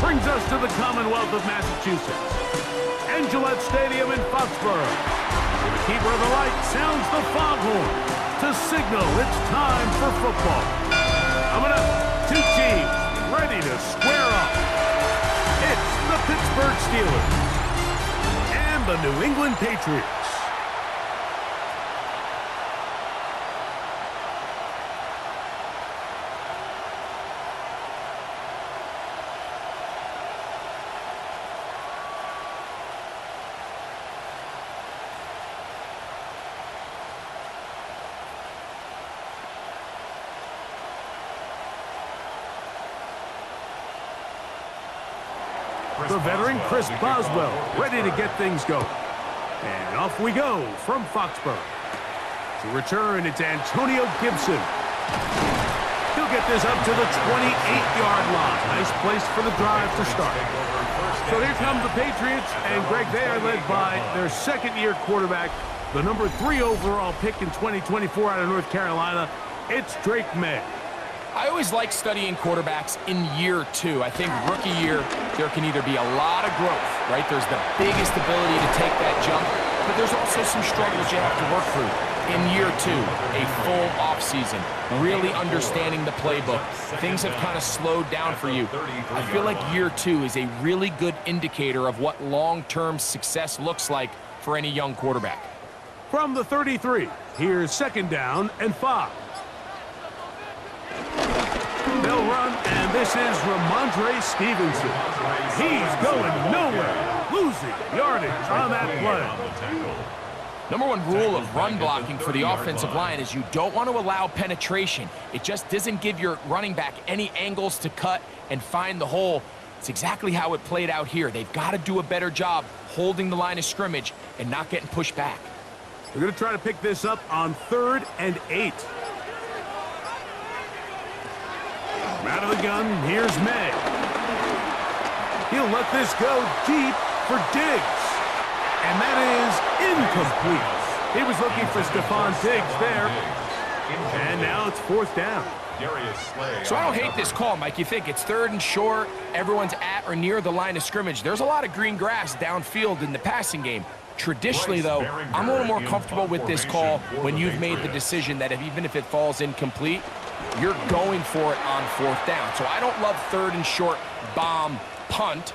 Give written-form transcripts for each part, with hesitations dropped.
brings us to the Commonwealth of Massachusetts and Gillette Stadium in Foxborough. The keeper of the light sounds the foghorn to signal it's time for football. Coming up, two teams ready to square up. It's the Pittsburgh Steelers and the New England Patriots. The veteran Chris Boswell ready to get things going. And off we go from Foxborough. To return, it's Antonio Gibson. He'll get this up to the 28-yard line. Nice place for the drive to start. So here come the Patriots, and Greg, they are led by their second-year quarterback, the number 3 overall pick in 2024 out of North Carolina. It's Drake Maye. I always like studying quarterbacks in year 2. I think rookie year, there can either be a lot of growth, right? There's the biggest ability to take that jump, but there's also some struggles you have to work through. In year 2, a full offseason, really understanding the playbook. Things have kind of slowed down for you. I feel like year 2 is a really good indicator of what long-term success looks like for any young quarterback. From the 33, here's second down and 5. They'll run, and this is Ramondre Stevenson. He's going nowhere, losing yardage on that play. Number 1 rule of run blocking for the offensive line is you don't want to allow penetration. It just doesn't give your running back any angles to cut and find the hole. It's exactly how it played out here. They've got to do a better job holding the line of scrimmage and not getting pushed back. They're going to try to pick this up on 3rd and 8. Out of the gun, here's Maye. He'll let this go deep for Diggs. And that is incomplete. He was looking for Stephon Diggs there. And now it's 4th down. So I don't hate this call, Mike. You think it's 3rd and short, everyone's at or near the line of scrimmage. There's a lot of green grass downfield in the passing game. Traditionally, though, I'm a little more comfortable with this call when you've made the decision that even if it falls incomplete, you're going for it on 4th down. So I don't love 3rd and short, bomb, punt.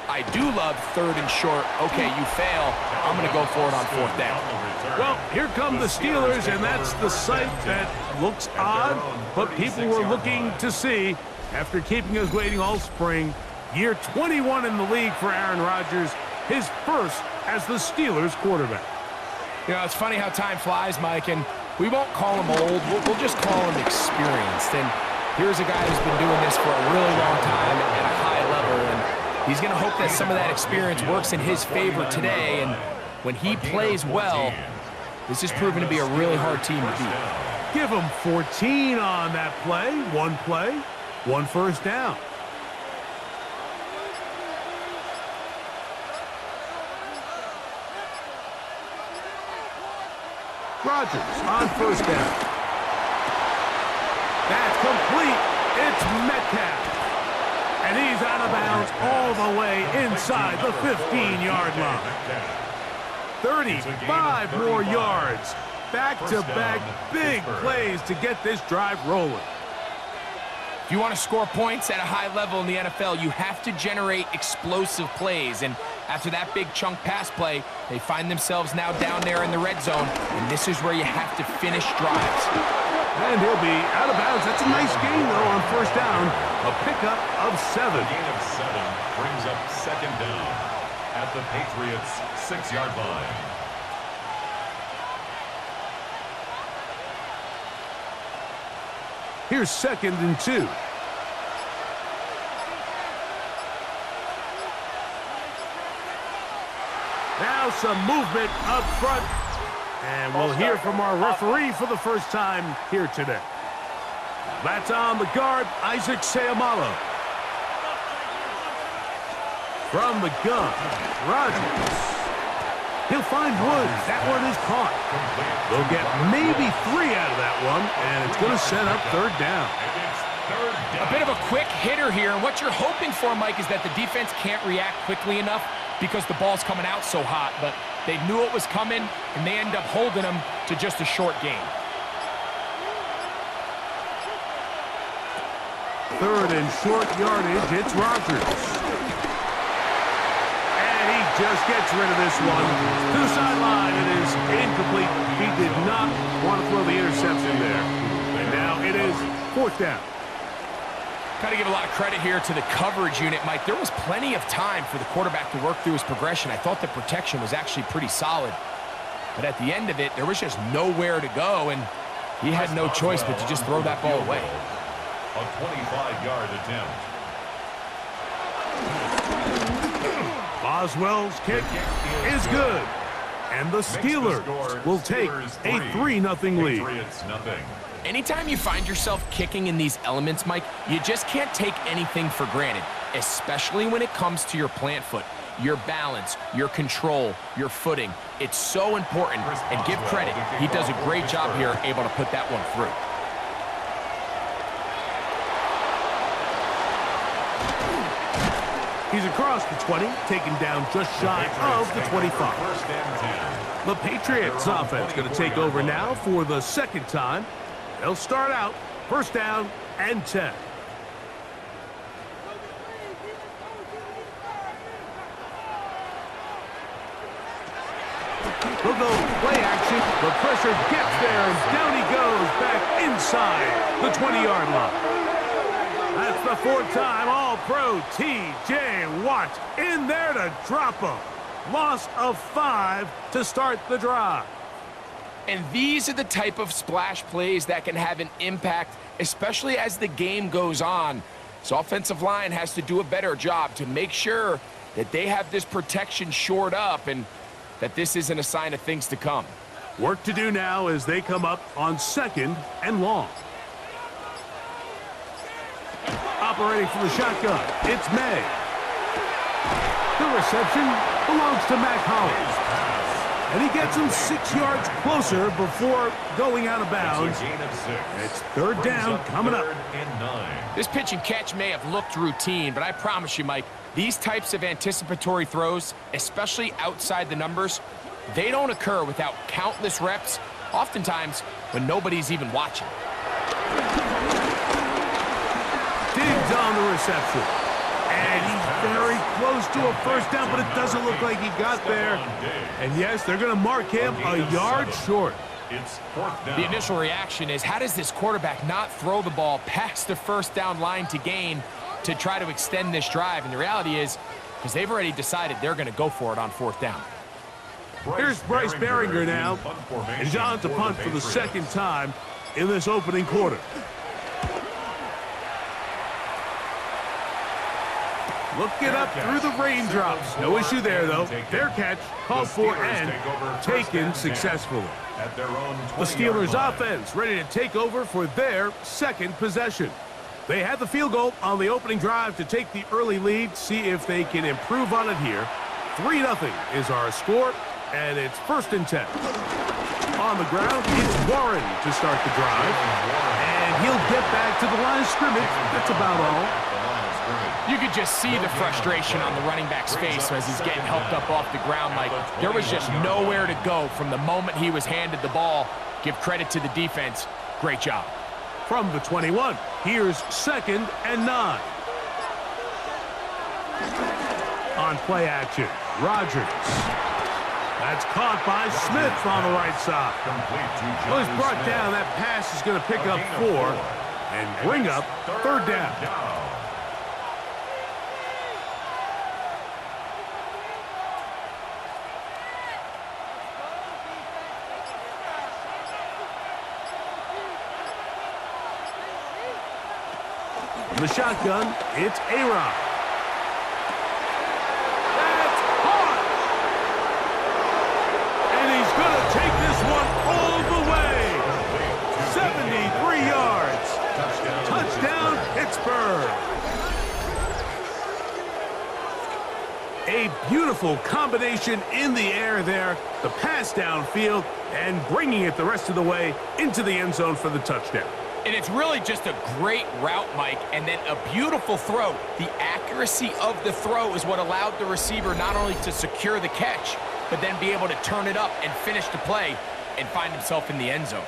I do love 3rd and short, okay, you fail, I'm going to go for it on 4th down. Well, here come the Steelers, and that's the sight that looks odd, but people were looking to see after keeping us waiting all spring. Year 21 in the league for Aaron Rodgers, his first as the Steelers quarterback. You know, it's funny how time flies, Mike, and we won't call him old. We'll just call him experienced. And here's a guy who's been doing this for a really long time at a high level, and he's going to hope that some of that experience works in his favor today. And when he plays well, this is proven to be a really hard team to beat. Give him 14 on that play, 1 first down. Rodgers on 1st down. That's complete. It's Metcalf. And he's out of bounds all the way inside the 15-yard line. 35 more yards. Back-to-back big plays to get this drive rolling. If you want to score points at a high level in the NFL, you have to generate explosive plays. And after that big chunk pass play, they find themselves now down there in the red zone. And this is where you have to finish drives. And he'll be out of bounds. That's a nice gain, though, on 1st down. A pickup of 7. A gain of 7 brings up 2nd down at the Patriots' 6-yard line. Here's 2nd and 2. Now some movement up front. And we'll hear from our referee for the first time here today. That's on the guard, Isaac Seumalo. From the gun, Rodgers. He'll find Woods. That one is caught. They'll get maybe 3 out of that one, and it's going to set up 3rd down. A bit of a quick hitter here, and what you're hoping for, Mike, is that the defense can't react quickly enough because the ball's coming out so hot, but they knew it was coming, and they end up holding them to just a short game. Third and short yardage, it's Rodgers. And he just gets rid of this one. To the sideline, it is incomplete. He did not want to throw the interception there. And now it is fourth down. Got to give a lot of credit here to the coverage unit, Mike. There was plenty of time for the quarterback to work through his progression. I thought the protection was actually pretty solid. But at the end of it, there was just nowhere to go, and he had no choice but to just throw that ball away. A 25-yard attempt. Boswell's kick is good. And the Steelers will take a 3-0 lead. Patriots, nothing. Anytime you find yourself kicking in these elements, Mike, you just can't take anything for granted, especially when it comes to your plant foot, your balance, your control, your footing. It's so important, and give credit. He does a great job here, able to put that one through. He's across the 20, taken down just shy of the 25. First and 10. The Patriots offense going to take over now for the second time. They'll start out first down and 10. They'll go play action. The pressure gets there, and down he goes back inside the 20-yard line. That's the fourth time All-Pro T.J. Watt in there to drop him. Loss of 5 to start the drive. And these are the type of splash plays that can have an impact, especially as the game goes on. So offensive line has to do a better job to make sure that they have this protection shored up and that this isn't a sign of things to come. Work to do now as they come up on second and long. Operating from the shotgun, it's Maye. The reception belongs to Mac Hollins. And he gets him 6 yards closer before going out of bounds. It's third down coming up. This pitch and catch may have looked routine, but I promise you, Mike, these types of anticipatory throws, especially outside the numbers, they don't occur without countless reps, oftentimes when nobody's even watching. Digs on the reception. And he's very close to a first down, but it doesn't look like he got there. And yes, they're going to mark him a yard short. It's fourth down. The initial reaction is, how does this quarterback not throw the ball past the first down line to gain to try to extend this drive? And the reality is, because they've already decided they're going to go for it on fourth down. Here's Bryce Behringer now. And John to punt for the second time in this opening quarter. Looking up through the raindrops. No issue there, though. Fair catch, called for, and taken successfully. The Steelers offense ready to take over for their second possession. They had the field goal on the opening drive to take the early lead. See if they can improve on it here. 3-0 is our score, and it's first and 10. On the ground, it's Warren to start the drive. And he'll get back to the line of scrimmage. That's about all. You could just see the frustration on the running back's face as he's getting helped up off the ground, Mike. There was just nowhere to go from the moment he was handed the ball. Give credit to the defense. Great job. From the 21, here's second and 9. On play action, Rodgers. That's caught by Smith on the right side. Well, he's brought down. That pass is going to pick up 4 and bring up third down. In the shotgun, it's A-Rod. That's caught! And he's going to take this one all the way. 73 yards. Touchdown, Pittsburgh. A beautiful combination in the air there. The pass downfield and bringing it the rest of the way into the end zone for the touchdown. And it's really just a great route, Mike, and then a beautiful throw. The accuracy of the throw is what allowed the receiver not only to secure the catch, but then be able to turn it up and finish the play and find himself in the end zone.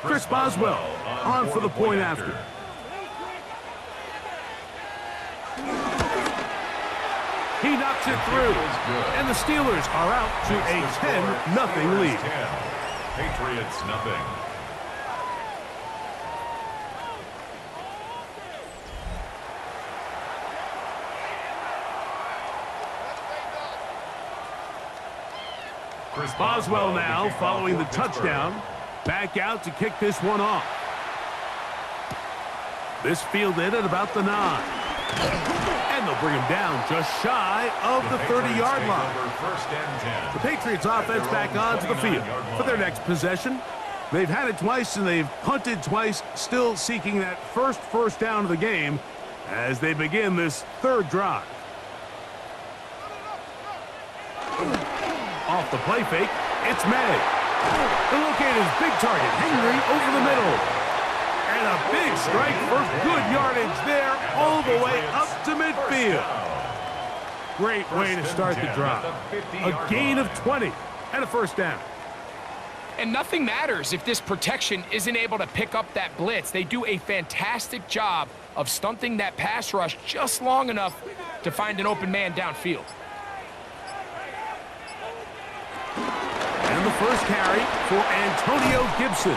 Chris Boswell on for the point after. He knocks it through, and the Steelers are out to a 10-0 lead. Patriots nothing. Chris Boswell now following the touchdown. Back out to kick this one off. This fielded at about the 9. And they'll bring him down just shy of the 30-yard line. The Patriots offense back onto the field for their next possession. They've had it twice and they've punted twice, still seeking that first down of the game as they begin this third drive. Off the play fake, it's Maye. They'll locate his big target, Henry, over the middle. And a big strike for good yardage there all the way up to midfield. Great way to start the drive. A gain of 20 and a first down. And nothing matters if this protection isn't able to pick up that blitz. They do a fantastic job of stunting that pass rush just long enough to find an open man downfield. And the first carry for Antonio Gibson.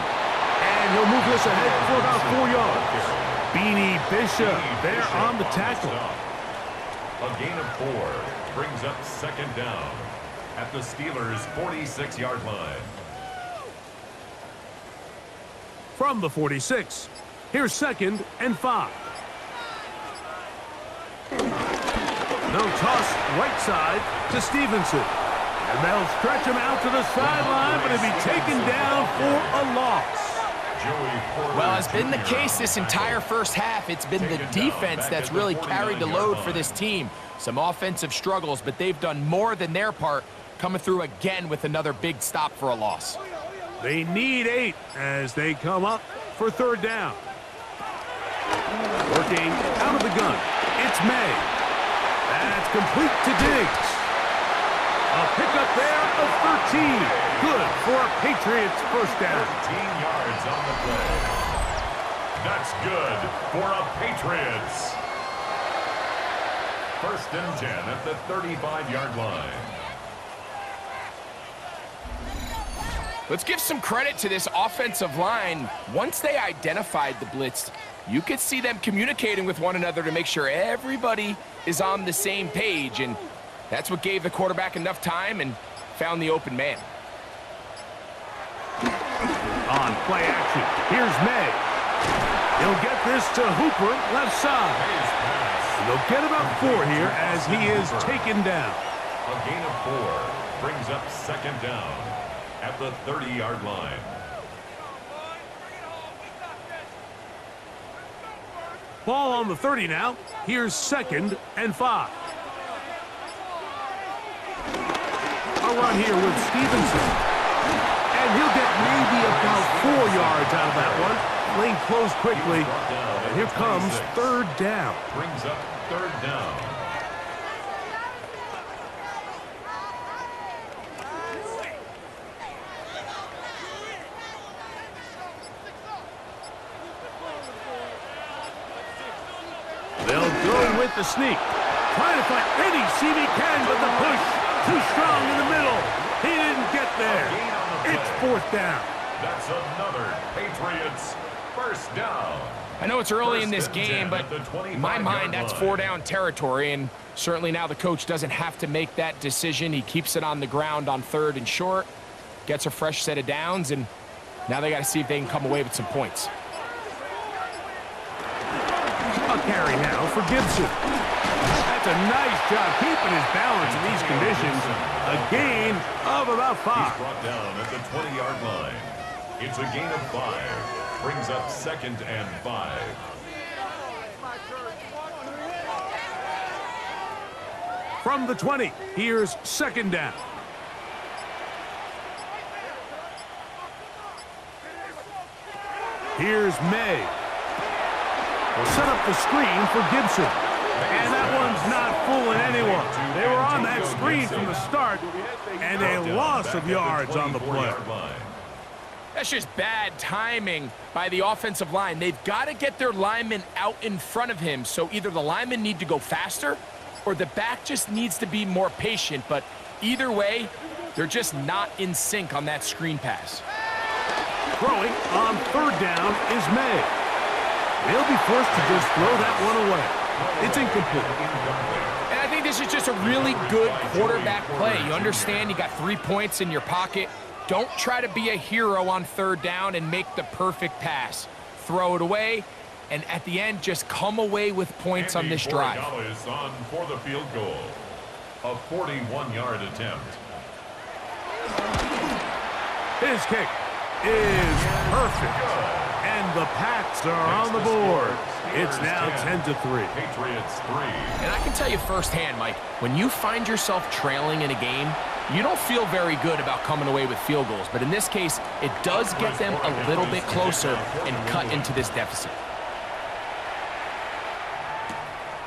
And he'll move this ahead for about 4 yards. Beanie Bishop there on the tackle. A gain of 4 brings up second down at the Steelers' 46-yard line. From the 46, here's 2nd and 5. They'll toss right side to Stevenson. And they'll stretch him out to the sideline, but he'll be taken down for a loss. Well, as been the case this entire first half, it's been the defense that's really carried the load for this team. Some offensive struggles, but they've done more than their part, coming through again with another big stop for a loss. They need 8 as they come up for third down. Working out of the gun, it's Maye. That's complete to Diggs. A pickup there of 13. Good for a Patriots first down. 13 yards on the play. That's good for a Patriots. 1st and 10 at the 35-yard line. Let's give some credit to this offensive line. Once they identified the blitz, you could see them communicating with one another to make sure everybody is on the same page, and that's what gave the quarterback enough time and found the open man. On play action, here's Maye. He'll get this to Hooper, left side. And they'll get about 4 here as he is taken down. A gain of 4 brings up second down at the 30-yard line. Ball on the 30 now. Here's 2nd and 5. A run here with Stevenson. And he'll get maybe about 4 yards out of that one. Lane closed quickly. And here comes third down. Brings up third down. They'll go with the sneak. Trying to find any seam he can, but the push too strong in the middle. He didn't get there. It's 4th down. That's another Patriots first down. I know it's early in this game, but in my mind, that's 4-down territory, and certainly now the coach doesn't have to make that decision. He keeps it on the ground on 3rd and short, gets a fresh set of downs, and now they got to see if they can come away with some points. A carry now for Gibson. That's a nice job keeping his balance in these conditions. A gain of about 5. He's brought down at the 20-yard line. It's a gain of 5. Brings up 2nd and 5. From the 20, here's second down. Here's Maye. Will set up the screen for Gibson. And that one's not fooling anyone. They were on that screen from the start, and a loss of yards on the play. That's just bad timing by the offensive line. They've got to get their linemen out in front of him, so either the linemen need to go faster or the back just needs to be more patient. But either way, they're just not in sync on that screen pass. Throwing on third down is Maye. They'll be forced to just throw that one away. It's incomplete. And I think this is just a really good quarterback play. You understand you got 3 points in your pocket. Don't try to be a hero on third down and make the perfect pass. Throw it away, and at the end, just come away with points on this drive. On for the field goal. A 41-yard attempt. His kick is perfect. And the Pats are on the board. It's now 10-3. Patriots 3. And I can tell you firsthand, Mike, when you find yourself trailing in a game, you don't feel very good about coming away with field goals. But in this case, it does get them a little bit closer and cut into this deficit.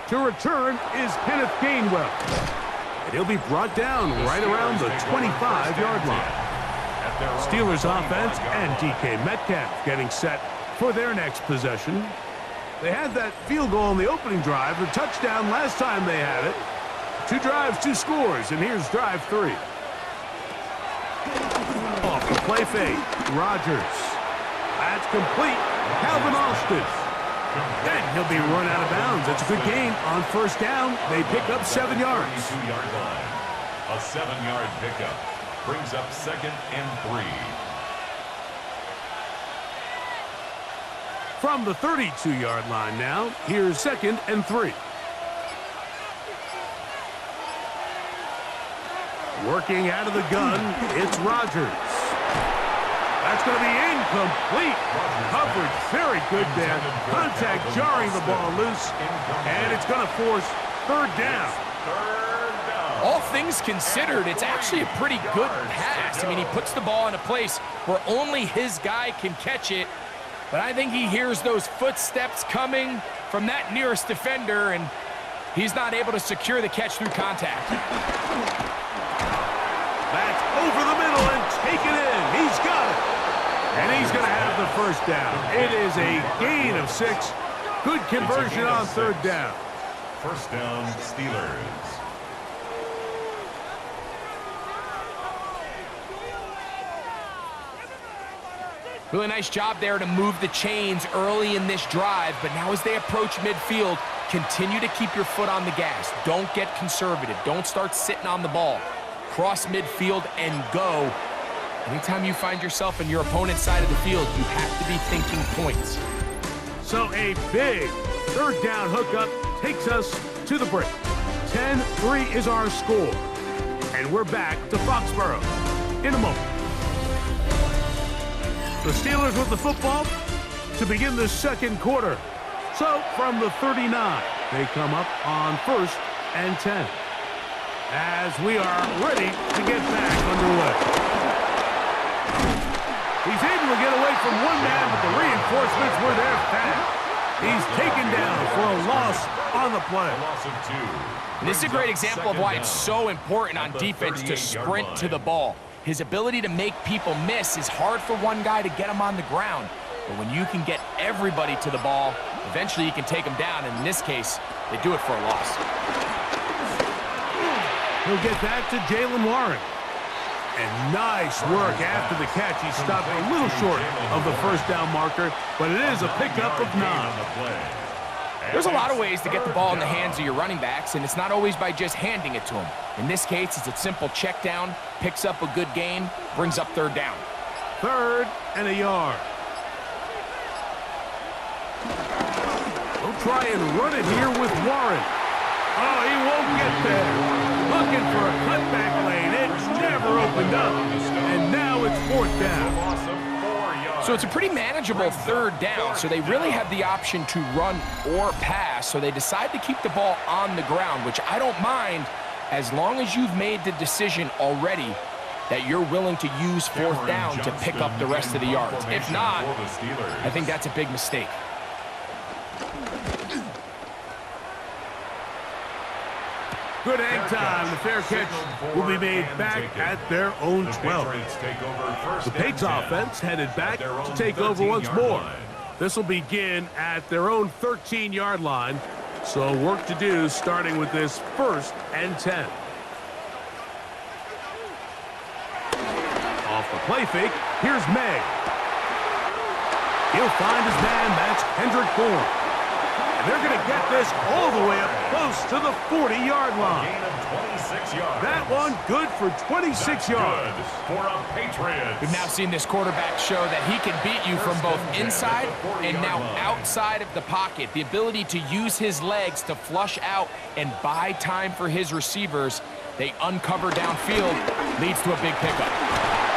To return is Kenneth Gainwell. And he'll be brought down right around the 25-yard line. Steelers offense and DK Metcalf getting set for their next possession. They had that field goal in the opening drive, the touchdown last time they had it. 2 drives, 2 scores, and here's drive 3. Off the play fake, Rodgers. That's complete. Calvin Austin. Then he'll be run out of bounds. It's a good gain on first down. They pick up 7 yards. 32-yard line. A 7-yard pickup brings up 2nd and 3. From the 32-yard line now, here's 2nd and 3. Working out of the gun, it's Rodgers. That's going to be incomplete. Coverage very good there. Contact jarring the ball loose, and it's going to force third down. All things considered, it's actually a pretty good pass. I mean, he puts the ball in a place where only his guy can catch it. But I think he hears those footsteps coming from that nearest defender, and he's not able to secure the catch through contact. That's over the middle and taken in. He's got it. And he's going to have the first down. It is a gain of 6. Good conversion on third down. First down, Steelers. Really nice job there to move the chains early in this drive, but now as they approach midfield, continue to keep your foot on the gas. Don't get conservative. Don't start sitting on the ball. Cross midfield and go. Anytime you find yourself in your opponent's side of the field, you have to be thinking points. So a big third down hookup takes us to the break. 10-3 is our score. And we're back to Foxborough in a moment. The Steelers with the football to begin the second quarter. So from the 39, they come up on 1st and 10. As we are ready to get back underway. He's able to get away from one man, but the reinforcements were there fast. He's taken down for a loss on the play. Loss of 2. And this is a great example of why it's so important on defense to sprint to the ball. His ability to make people miss is hard for one guy to get him on the ground. But when you can get everybody to the ball, eventually you can take them down. And in this case, they do it for a loss. He'll get back to Jalen Warren. And nice work after the catch. He stopped a little short of the first down marker, but it is a pickup of 9. There's a lot of ways to get the ball in the hands of your running backs, and it's not always by just handing it to them. In this case, it's a simple check down, picks up a good gain, brings up third down. 3rd and a yard. We'll try and run it here with Warren. Oh, he won't get there. Looking for a cutback lane. It's never opened up. And now it's 4th down. So it's a pretty manageable third down, so they really have the option to run or pass, so they decide to keep the ball on the ground, which I don't mind as long as you've made the decision already that you're willing to use fourth down to pick up the rest of the yards. If not, I think that's a big mistake. Good hang time. The fair catch will be made back at their own 12. The Patriots offense headed back to take over once more. This will begin at their own 13-yard line. So work to do starting with this 1st and 10. Off the play fake, here's Maye. He'll find his man, that's Kendrick Bourne. And they're going to get this all the way up close to the 40-yard line. Gain of 26 yards. That one good for 26 yards. For a Patriots. We've now seen this quarterback show that he can beat you from both inside and now outside of the pocket. The ability to use his legs to flush out and buy time for his receivers. They uncover downfield, leads to a big pickup.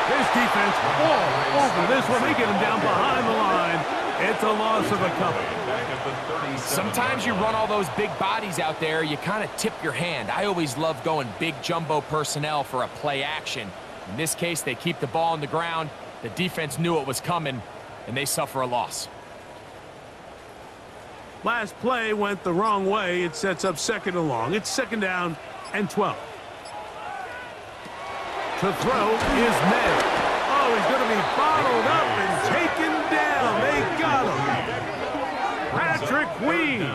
This defense all over this one. They get him down behind the line. It's a loss of a couple. Sometimes you run all those big bodies out there, you kind of tip your hand. I always love going big jumbo personnel for a play action. In this case, they keep the ball on the ground. The defense knew it was coming, and they suffer a loss. Last play went the wrong way. It sets up 2nd and long. It's 2nd down and 12. To throw is Maye. Oh, he's going to be bottled up and taken down. They got him. Patrick Wee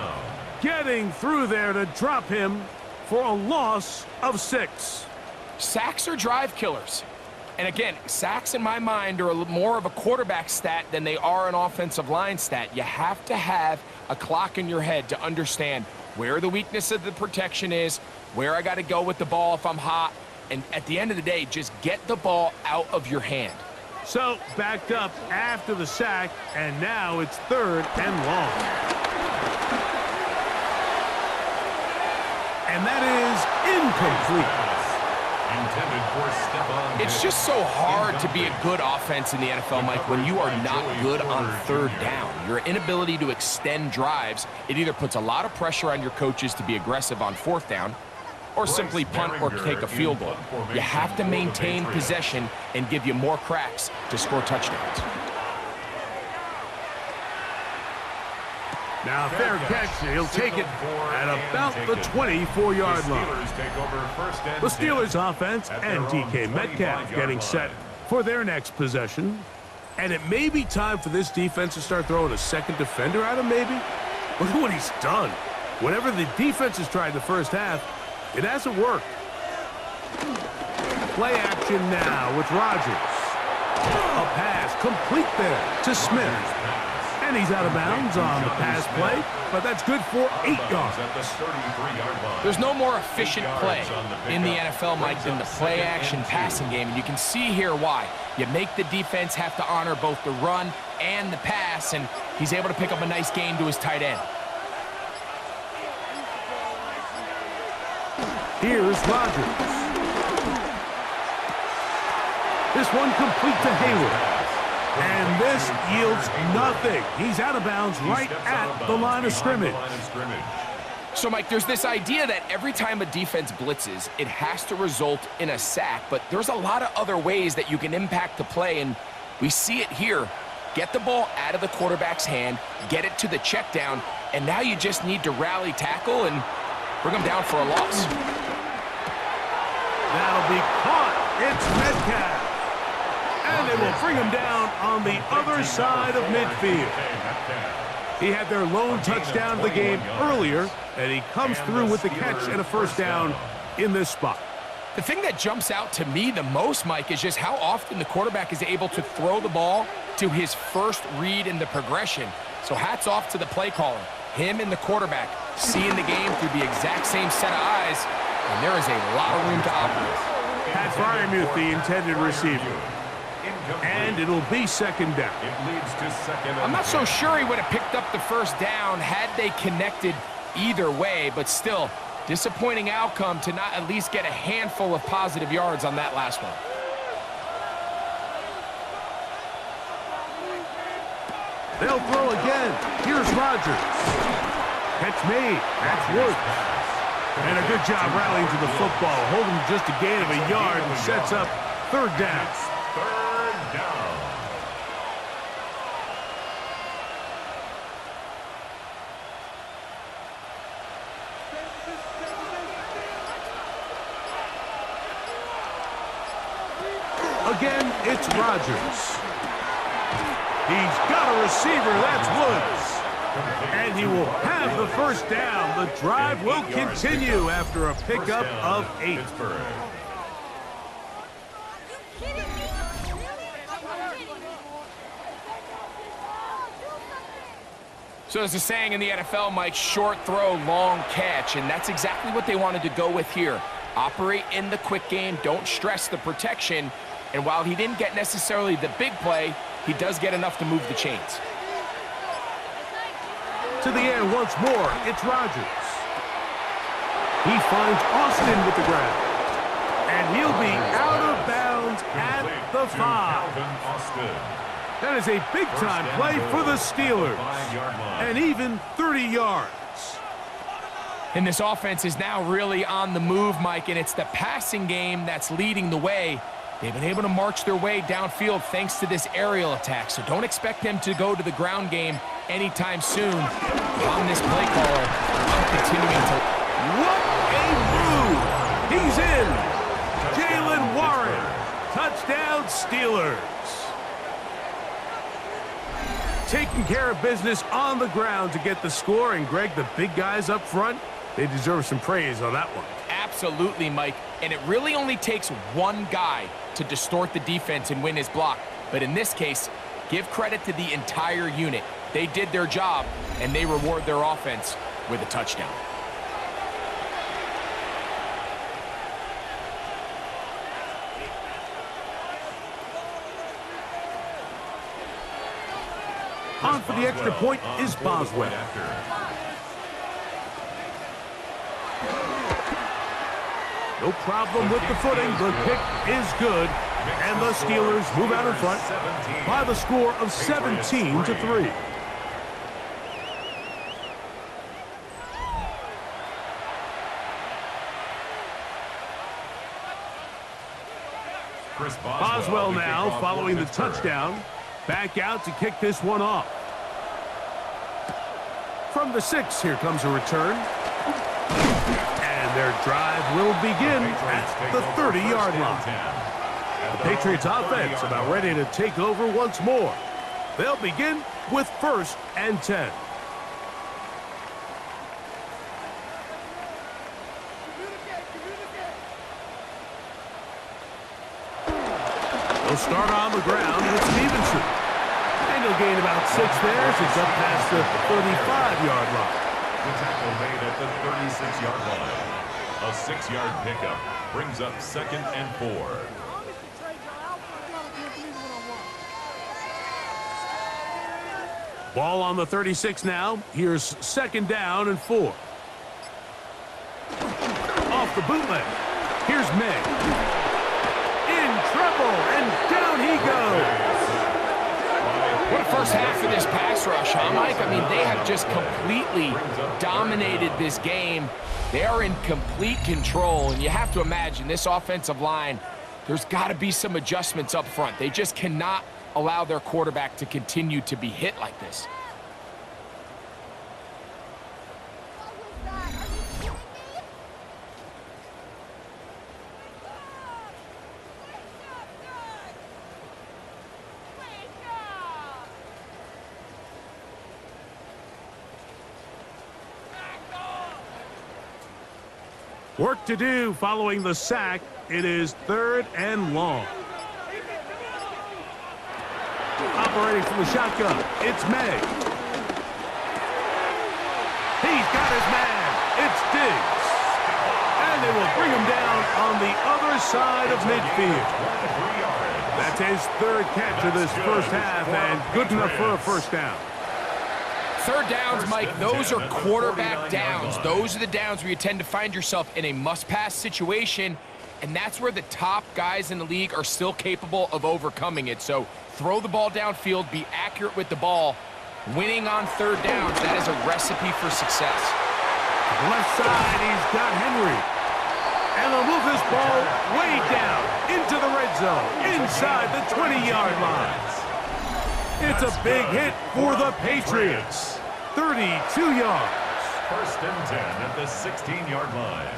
getting through there to drop him for a loss of 6. Sacks are drive killers. And again, sacks in my mind are more of a quarterback stat than they are an offensive line stat. You have to have a clock in your head to understand where the weakness of the protection is, where I got to go with the ball if I'm hot, and at the end of the day, just get the ball out of your hand. So, backed up after the sack, and now it's 3rd and long. And that is incomplete. It's just so hard to be a good offense in the NFL, Mike, when you are not good on 3rd down. Your inability to extend drives, it either puts a lot of pressure on your coaches to be aggressive on 4th down, or simply punt or take a field goal. You have to maintain possession and give you more cracks to score touchdowns. Now fair catch, he'll take it at about the 24-yard line. The Steelers offense and DK Metcalf getting set for their next possession. And it may be time for this defense to start throwing a second defender at him, maybe. Look at what he's done. Whatever the defense has tried the first half, it hasn't worked. Play action now with Rodgers. A pass complete there to Smith. And he's out of bounds on the pass play, but that's good for 8 yards. There's no more efficient play in the NFL, Mike, than the play action passing game. And you can see here why. You make the defense have to honor both the run and the pass, and he's able to pick up a nice gain to his tight end. Here's Rodgers. This one complete to Hayward. And this yields nothing. He's out of bounds right at the line of scrimmage. So, Mike, there's this idea that every time a defense blitzes, it has to result in a sack, but there's a lot of other ways that you can impact the play, and we see it here. Get the ball out of the quarterback's hand, get it to the check down, and now you just need to rally tackle and bring him down for a loss. That'll be caught. It's Metcalf. And they will bring him down on the other side of midfield. He had their lone touchdown of the game earlier, and he comes through with the catch and a 1st down in this spot. The thing that jumps out to me the most, Mike, is just how often the quarterback is able to throw the ball to his first read in the progression. So hats off to the play caller. Him and the quarterback seeing the game through the exact same set of eyes, and there is a lot of room to operate. Pat Fryermuth, the intended receiver. And it'll be 2nd down. I'm not so sure he would have picked up the 1st down had they connected either way, but still, disappointing outcome to not at least get a handful of positive yards on that last one. They'll throw again. Here's Rodgers. Catch me. That's Woods. And a good job rallying to the football, holding just a gain of a yard and sets up third down. Third down. Again, it's Rodgers. He's got a receiver, that's Woods. And he will have the first down. The drive will continue after a pickup of 8. So there's a saying in the NFL, Mike, short throw, long catch, and that's exactly what they wanted to go with here. Operate in the quick game, don't stress the protection, and while he didn't get necessarily the big play, he does get enough to move the chains. To the air once more, it's Rodgers. He finds Austin with the ground. And he'll be out of bounds at the 5. That is a big-time play for the Steelers. And even 30 yards. And this offense is now really on the move, Mike, and it's the passing game that's leading the way. They've been able to march their way downfield thanks to this aerial attack, so don't expect them to go to the ground game anytime soon. On this play caller, I'm continuing to... What a move! He's in! Jalen Warren, touchdown Steelers. Taking care of business on the ground to get the score, and Greg, the big guys up front, they deserve some praise on that one. Absolutely, Mike, and it really only takes one guy to distort the defense and win his block. But in this case, give credit to the entire unit. They did their job, and they reward their offense with a touchdown. On for the extra point is Boswell. No problem with the footing. The kick is good. And the Steelers move out in front by the score of 17-3. Boswell now following the touchdown. Back out to kick this one off. From the 6, here comes a return. And their drive will begin at the 30-yard line. The Patriots offense about ready to take over once more. They'll begin with 1st and 10. They'll start on the ground with Stevenson. And he'll gain about 6 there as it's up past the 35-yard line. The tackle made at the 36-yard line. A 6-yard pickup brings up 2nd and 4. Ball on the 36 now. Here's 2nd down and 4. Off the bootleg. Here's Maye. In trouble, and down he goes. What a first half for this pass rush, huh, Mike? I mean, they have just completely dominated this game. They are in complete control, and you have to imagine this offensive line, there's got to be some adjustments up front. They just cannot allow their quarterback to continue to be hit like this. Work to do following the sack. It is 3rd and long. Operating from the shotgun, it's Maye. He's got his man. It's Diggs. And they will bring him down on the other side of midfield. That's his 3rd catch of this first half, and good enough for a first down. 3rd downs, Mike, those are quarterback downs. Those are the downs where you tend to find yourself in a must-pass situation, and that's where the top guys in the league are still capable of overcoming it. So throw the ball downfield, be accurate with the ball. Winning on 3rd downs, that is a recipe for success. Left side, he's got Henry. And they'll move this ball way down into the red zone, inside the 20-yard line. It's a big hit for the Patriots. 32 yards. First and 10 at the 16-yard line.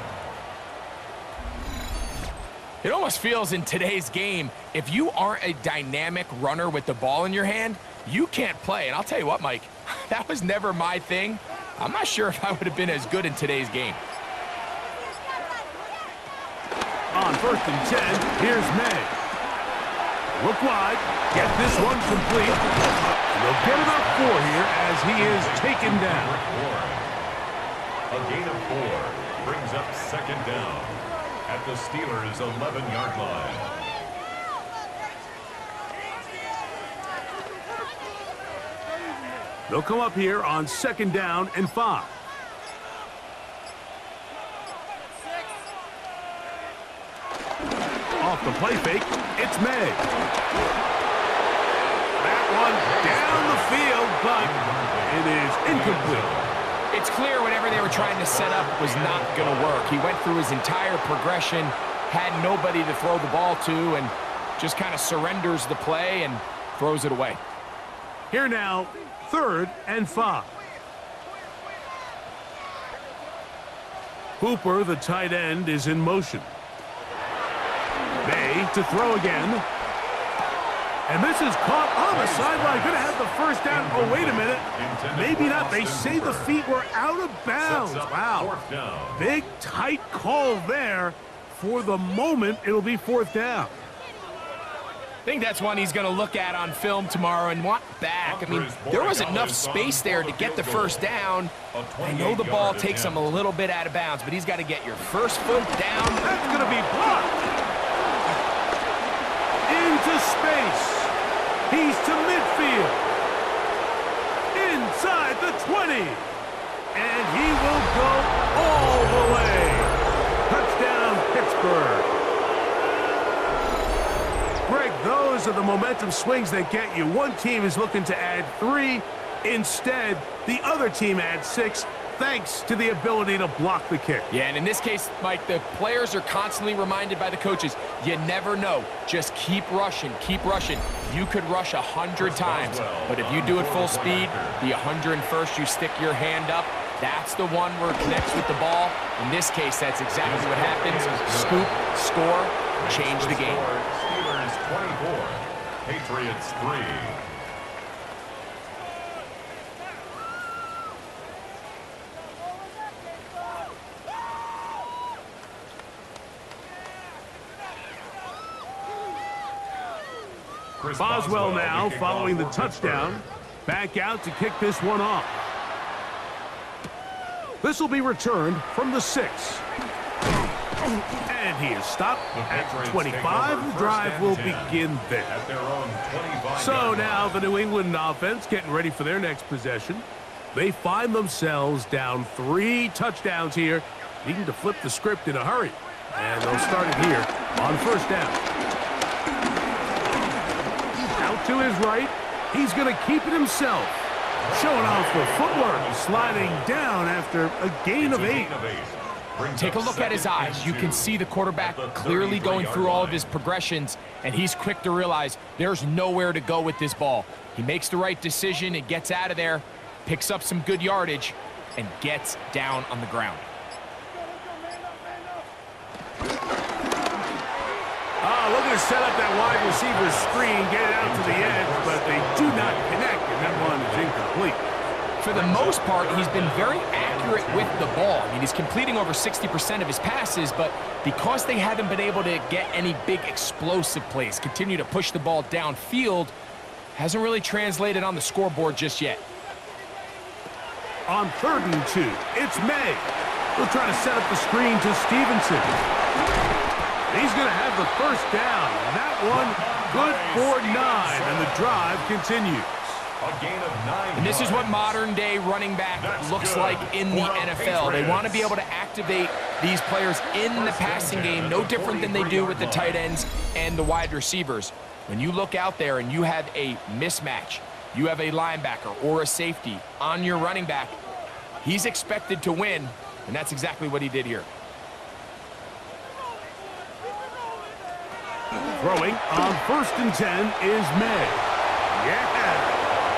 It almost feels in today's game, if you aren't a dynamic runner with the ball in your hand, you can't play. And I'll tell you what, Mike, that was never my thing. I'm not sure if I would have been as good in today's game. On first and 10, here's Maye. Look wide, get this one complete. And they'll get about 4 here as he is taken down. A gain of 4 brings up second down at the Steelers' 11-yard line. They'll come up here on second down and 5. Off the play fake, it's Maye. That one down the field, but it is incomplete. It's clear whatever they were trying to set up was not going to work. He went through his entire progression, had nobody to throw the ball to, and just kind of surrenders the play and throws it away. Here now, third and 5. Hooper, the tight end, is in motion. Maye to throw again. And this is caught on the sideline. Going to have the first down. Oh, wait a minute. Maybe not. They say the feet were out of bounds. Wow. Big, tight call there. For the moment, it'll be fourth down. I think that's one he's going to look at on film tomorrow and want back. I mean, there was enough space there to get the first down. I know the ball takes him a little bit out of bounds, but he's got to get your first foot down. That's going to be blocked. Into space. He's to midfield. Inside the 20. And he will go all the way. Touchdown, Pittsburgh. Greg, those are the momentum swings that get you. One team is looking to add 3. Instead, the other team adds 6, thanks to the ability to block the kick. Yeah, and in this case, Mike, the players are constantly reminded by the coaches, you never know. Just keep rushing, keep rushing. You could rush 100 times, but if you do it full speed, the 101st, you stick your hand up. That's the one where it connects with the ball. In this case, that's exactly what happens. Scoop, score, change the game. Steelers 24, Patriots 3. Boswell now following the touchdown. Back out to kick this one off. This will be returned from the 6. And he is stopped at 25. The drive will begin there. So now the New England offense getting ready for their next possession. They find themselves down 3 touchdowns here, needing to flip the script in a hurry. And they'll start it here on first down. Out to his right. He's going to keep it himself. Showing off the footwork, sliding down after a gain of 8. Take a look at his eyes. You can see the quarterback clearly going through all of his progressions, and he's quick to realize there's nowhere to go with this ball. He makes the right decision and gets out of there, picks up some good yardage, and gets down on the ground. Looking to set up that wide receiver screen, get it out to the edge, but they do not connect, and that one is incomplete. For the most part, he's been very accurate with the ball. I mean, he's completing over 60% of his passes, but because they haven't been able to get any big explosive plays, continue to push the ball downfield, hasn't really translated on the scoreboard just yet. On 3rd and 2, it's Maye. We'll try to set up the screen to Stevenson. He's going to have the first down. That one good for 9, and the drive continues. A gain of 9. And this is what modern-day running back looks like in the NFL. They want to be able to activate these players in the passing game, no different than they do with the tight ends and the wide receivers. When you look out there and you have a mismatch, you have a linebacker or a safety on your running back, he's expected to win And that's exactly what he did here. Throwing on 1st and 10 is Maye. Yeah.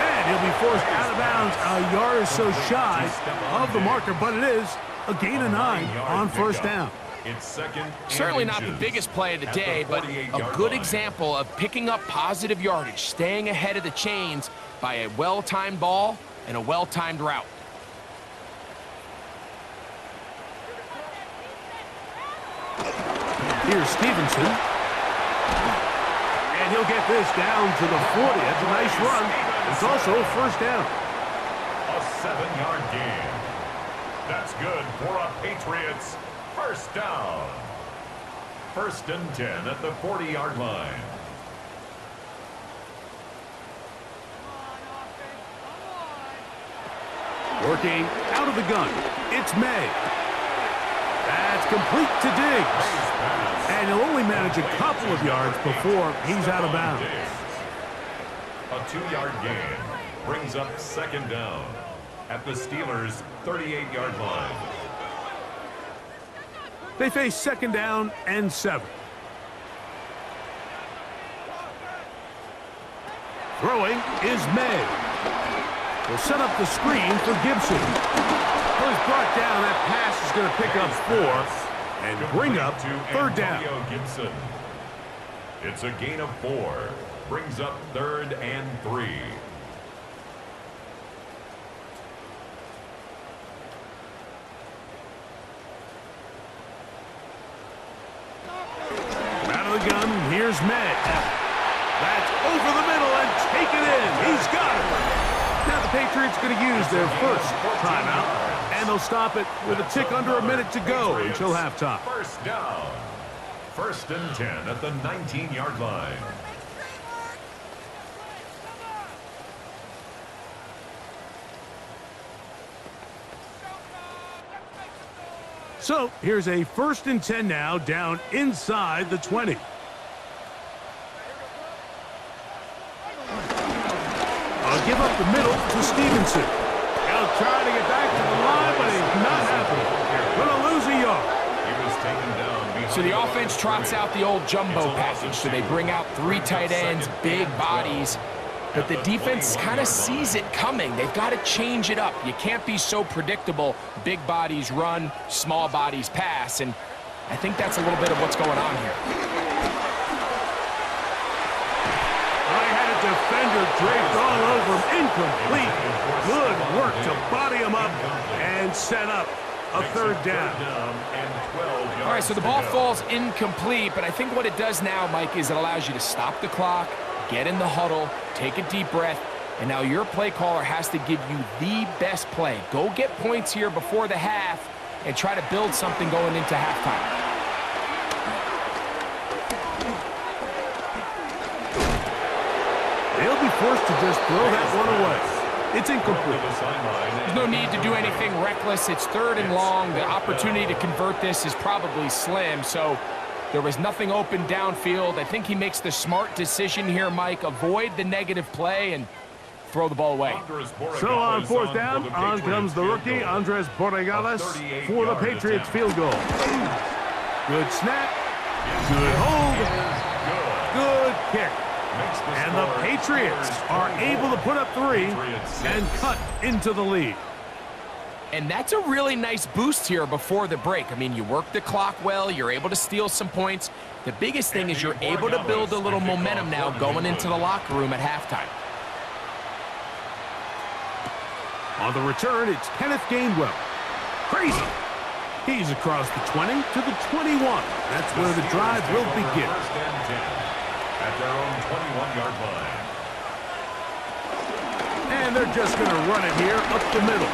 And he'll be forced out of bounds a yard or so shy of the marker, but it is a gain of 9 on 1st down. It's second. Certainly not the biggest play of the day, but a good example of picking up positive yardage, staying ahead of the chains by a well-timed ball and a well-timed route. Here's Stevenson. And he'll get this down to the 40. That's a nice run. It's also 1st down. A 7-yard gain. That's good for a Patriots 1st down. 1st and 10 at the 40-yard line. Working out of the gun. It's Maye. That's complete to Diggs. And he'll only manage a couple of yards before he's out of bounds. A 2-yard gain brings up 2nd down at the Steelers' 38-yard line. They face 2nd down and 7. Throwing is Maye. Will set up the screen for Gibson. Well, he's brought down. That pass is going to pick up 4 and bring up 3rd down. Gibson. It's a gain of 4. Brings up 3rd and 3. Out of the gun, here's Maye. That's over the middle and taken in. He's got it. Now the Patriots going to use their 1st timeout, and they'll stop it with a tick under a minute to go until halftime. 1st down. 1st and 10 at the 19-yard line. So here's a 1st and 10 now down inside the 20. I'll give up the middle to Stevenson. He'll try to get back to the line, but he's not happening. Going to lose a yard. He was taken down. So the offense trots out the old jumbo package. So they bring out 3 tight ends, big bodies. But the defense kind of sees it coming. They've got to change it up. You can't be so predictable. Big bodies run, small bodies pass. And I think that's a little bit of what's going on here. Defender draped all over him. Incomplete. Good work to body him up and set up a 3rd down. All right, so the ball falls incomplete, but I think what it does now, Mike, is it allows you to stop the clock, get in the huddle, take a deep breath, and now your play caller has to give you the best play. Go get points here before the half and try to build something going into halftime. They'll be forced to just throw that one away. It's incomplete. There's no need to do anything reckless. It's 3rd and long. The opportunity to convert this is probably slim. So there was nothing open downfield. I think he makes the smart decision here, Mike. Avoid the negative play and throw the ball away. So on 4th down, on comes the rookie, Andres Borregales, for the Patriots field goal. Good snap. Good hold. Good kick. And the Patriots are able to put up 3 and cut into the lead. And that's a really nice boost here before the break. I mean, you work the clock well. You're able to steal some points. The biggest thing is you're able to build a little momentum now going into the locker room at halftime. On the return, it's Kenneth Gainwell. Crazy. He's across the 20 to the 21. That's where the drive will begin. At their own 21-yard line. And they're just going to run it here up the middle.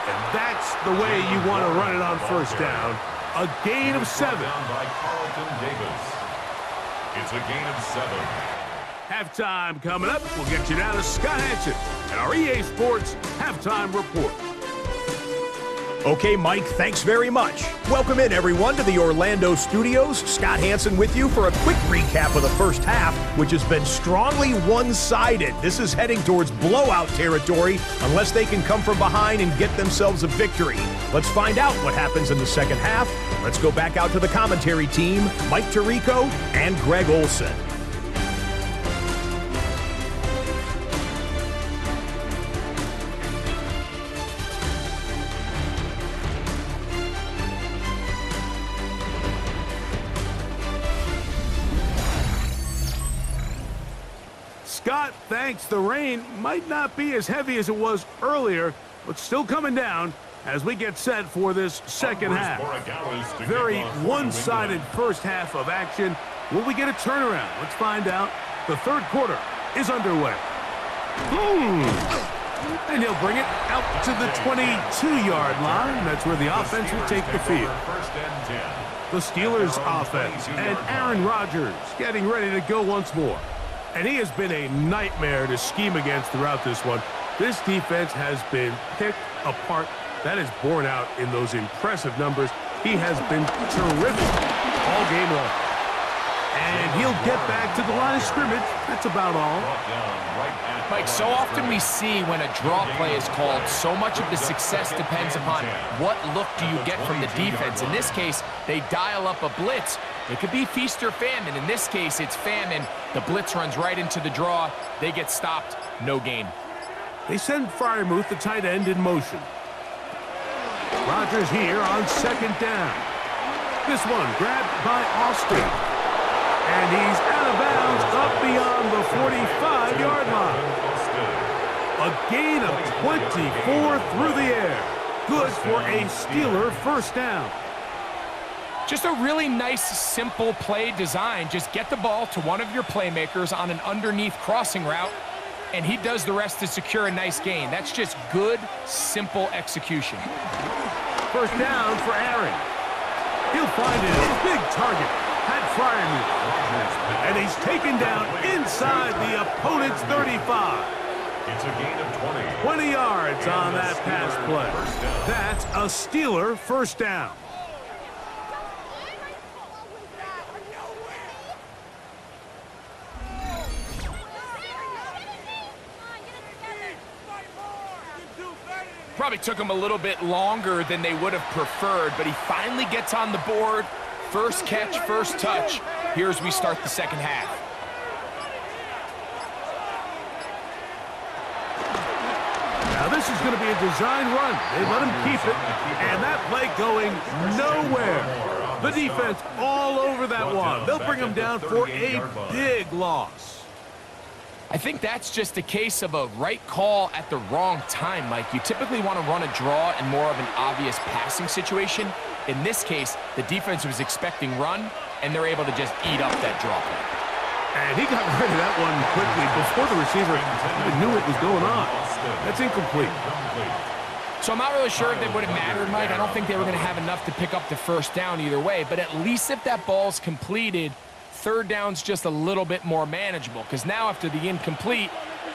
And that's the way you want to run it on 1st down. A gain of 7. Down by Carlton Davis. It's a gain of 7. Halftime coming up. We'll get you down to Scott Hansen and our EA Sports Halftime Report. Okay, Mike, thanks very much. Welcome in, everyone, to the Orlando studios. Scott Hansen with you for a quick recap of the first half, which has been strongly one-sided. This is heading towards blowout territory unless they can come from behind and get themselves a victory. Let's find out what happens in the second half. Let's go back out to the commentary team, Mike Tirico and Greg Olson. Scott, thanks. The rain might not be as heavy as it was earlier, but still coming down as we get set for this second half. Very one-sided first half of action. Will we get a turnaround? Let's find out. The third quarter is underway. And he'll bring it out to the 22-yard line. That's where the offense will take the field. The Steelers offense and Aaron Rodgers getting ready to go once more. And he has been a nightmare to scheme against throughout this one. This defense has been picked apart. That is borne out in those impressive numbers. He has been terrific all game long. And he'll get back to the line of scrimmage. That's about all. Mike, so often we see when a draw play is called, so much of the success depends upon what look do you get from the defense. In this case, they dial up a blitz. It could be feast or famine. In this case, it's famine. The blitz runs right into the draw. They get stopped. No gain. They send Freiermuth, the tight end, in motion. Rodgers here on second down. This one grabbed by Austin. And he's out of bounds up beyond the 45-yard line. A gain of 24 through the air. Good for a Steeler first down. Just a really nice, simple play design. Just get the ball to one of your playmakers on an underneath crossing route, and he does the rest to secure a nice gain. That's just good, simple execution. First down for Aaron. He'll find it a big target. Had Freiermuth. And he's taken down inside the opponent's 35. It's a gain of 20. 20 yards on that pass play. That's a Steeler first down. Probably took him a little bit longer than they would have preferred, but he finally gets on the board. First catch, first touch. Here as we start the second half. Now this is going to be a design run. They let him keep it, and that play going nowhere. The defense all over that one. They'll bring him down for a big loss. I think that's just a case of a right call at the wrong time, Mike. You typically want to run a draw in more of an obvious passing situation. In this case, the defense was expecting run, and they're able to just eat up that draw play. And he got rid of that one quickly before the receiver even knew what was going on. That's incomplete. So I'm not really sure if it would have mattered, Mike. I don't think they were going to have enough to pick up the first down either way, but at least if that ball's completed, third down's just a little bit more manageable, because now after the incomplete,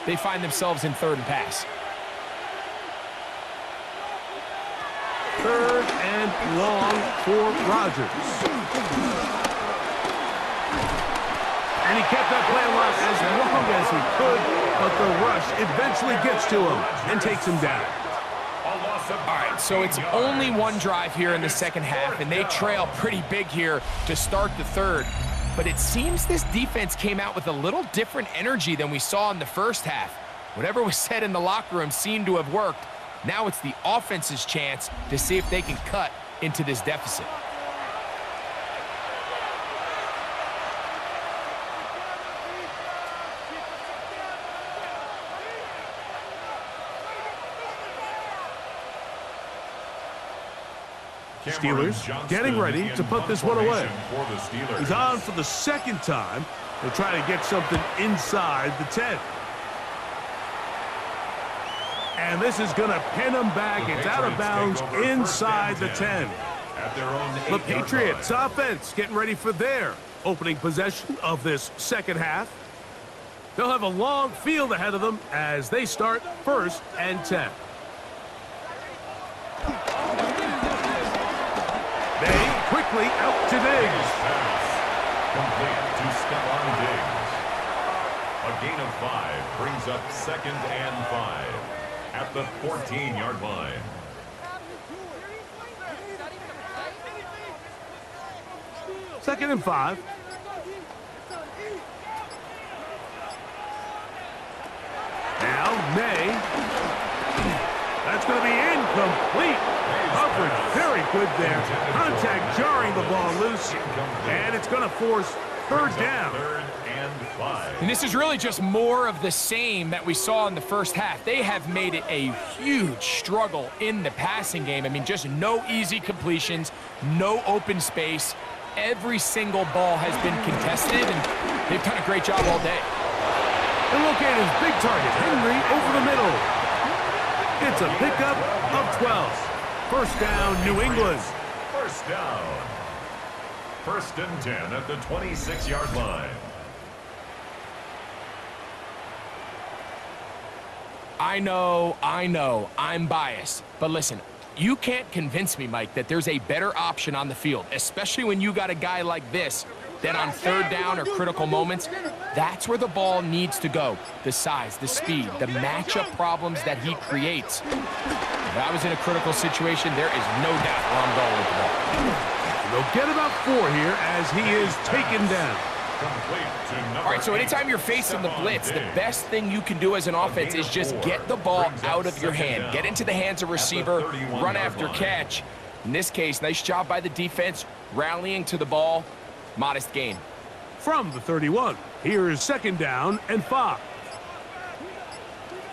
they find themselves in third and pass. Third and long for Rodgers. And he kept that play alive as long as he could, but the rush eventually gets to him and takes him down. All right, so it's only one drive here in the second half, and they trail pretty big here to start the third. But it seems this defense came out with a little different energy than we saw in the first half. Whatever was said in the locker room seemed to have worked. Now it's the offense's chance to see if they can cut into this deficit. Steelers getting ready to put this one away. He's on for the second time. They'll try to get something inside the 10. And this is going to pin him back. It's out of bounds inside the 10. The Patriots offense getting ready for their opening possession of this second half. They'll have a long field ahead of them as they start 1st and 10. quickly out to Diggs. Complete to Stephon Diggs. A gain of 5 brings up 2nd and 5 at the 14-yard line. Second and 5. Now, Maye. That's going to be incomplete. Coverage very good there. Contact jarring the ball loose. And it's going to force third down. 3rd and 5. And this is really just more of the same that we saw in the first half. They have made it a huge struggle in the passing game. I mean, just no easy completions, no open space. Every single ball has been contested, and they've done a great job all day. And look at his big target, Henry, over the middle. It's a pickup of 12. First down, New England. First down. 1st and 10 at the 26-yard line. I know, I'm biased. But listen, you can't convince me, Mike, that there's a better option on the field, especially when you got a guy like this, that on 3rd down or critical moments, that's where the ball needs to go. The size, the speed, the matchup problems that he creates. If I was in a critical situation, there is no doubt where I'm going with the ball. They'll get about 4 here as he is taken down. All right, so anytime you're facing the blitz, the best thing you can do as an offense is just get the ball out of your hand. Get into the hands of receiver, run after catch. In this case, nice job by the defense, rallying to the ball. Modest gain. From the 31, here is 2nd down and 5.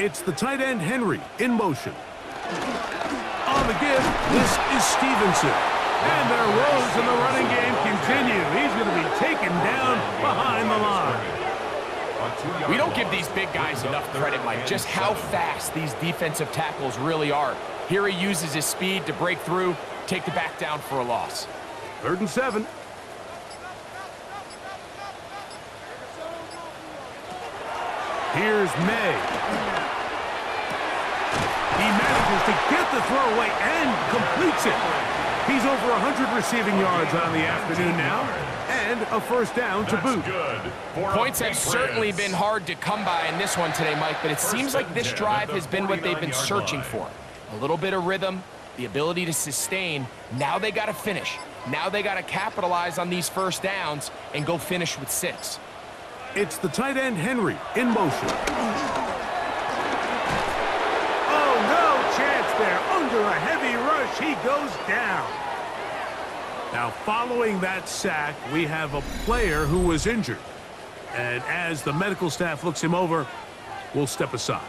It's the tight end Henry in motion. On the give, this is Stevenson. And their woes in the running game continue. He's going to be taken down behind the line. We don't give these big guys enough credit, Mike, just how fast these defensive tackles really are. Here he uses his speed to break through, take the back down for a loss. 3rd and 7. Here's Maye. He manages to get the throw away and completes it. He's over 100 receiving yards on the afternoon now, and a first down to boot. Points have certainly been hard to come by in this one today, Mike, but it seems like this drive has been what they've been searching for. A little bit of rhythm, the ability to sustain. Now they got to finish. Now they got to capitalize on these first downs and go finish with 6. It's the tight end Henry in motion. Oh, no chance there. Under a heavy rush, he goes down. Now, following that sack, we have a player who was injured. And as the medical staff looks him over, we'll step aside.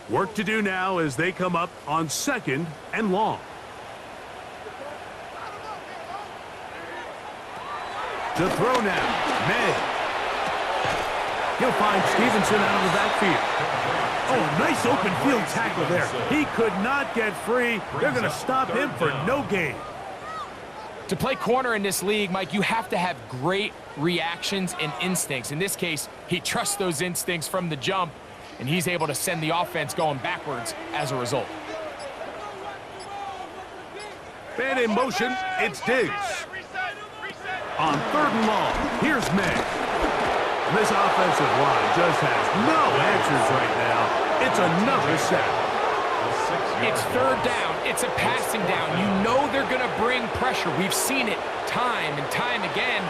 Work to do now as they come up on 2nd and long. To throw now, Maye. He'll find Stevenson out of the backfield. Oh, nice open field tackle there. He could not get free. They're going to stop him for no gain. To play corner in this league, Mike, you have to have great reactions and instincts. In this case, he trusts those instincts from the jump, and he's able to send the offense going backwards as a result. Man in motion, it's Diggs. On 3rd and long, here's Maye. This offensive line just has no answers right now. It's another sack. It's 3rd down. It's a passing down. You know they're going to bring pressure. We've seen it time and time again.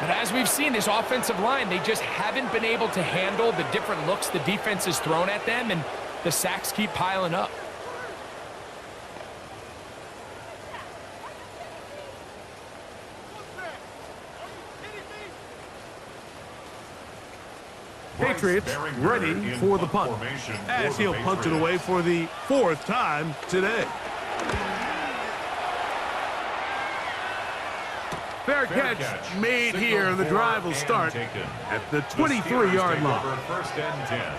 But as we've seen, this offensive line, they just haven't been able to handle the different looks the defense has thrown at them, and the sacks keep piling up. Patriots ready for the punt, as he'll punt it away for the 4th time today. Fair catch made here. The drive will start at the 23-yard line.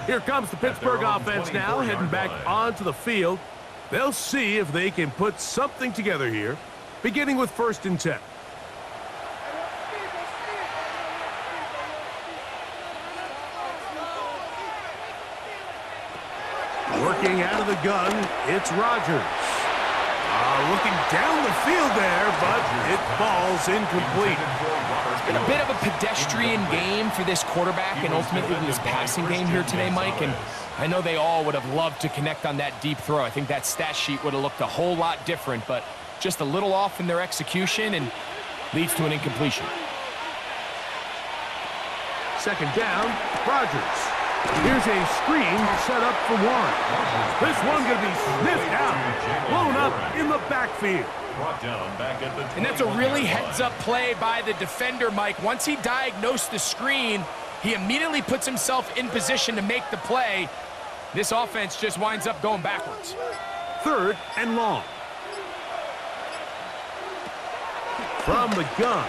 Here comes the Pittsburgh offense now, heading back onto the field. They'll see if they can put something together here, beginning with 1st and 10. Working out of the gun, it's Rodgers. Looking down the field there, but it falls incomplete. It's been a bit of a pedestrian game for this quarterback and ultimately this passing game here today, Mike. And I know they all would have loved to connect on that deep throw. I think that stat sheet would have looked a whole lot different, but just a little off in their execution and leads to an incompletion. 2nd down, Rodgers. Here's a screen set up for Warren. This one going to be sniffed out, blown up in the backfield. And that's a really heads-up play by the defender, Mike. Once he diagnosed the screen, he immediately puts himself in position to make the play. This offense just winds up going backwards. 3rd and long. From the gun,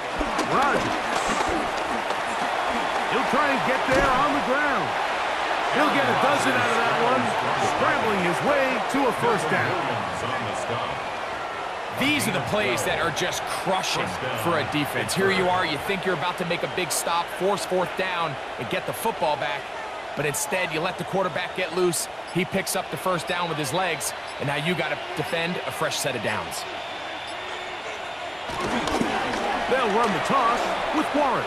Rodgers. He'll try and get there on the ground. He'll get a dozen out of that one, scrambling his way to a 1st down. These are the plays that are just crushing for a defense. Here you are, you think you're about to make a big stop, force 4th down, and get the football back. But instead, you let the quarterback get loose. He picks up the 1st down with his legs, and now you got to defend a fresh set of downs. They'll run the toss with Warren.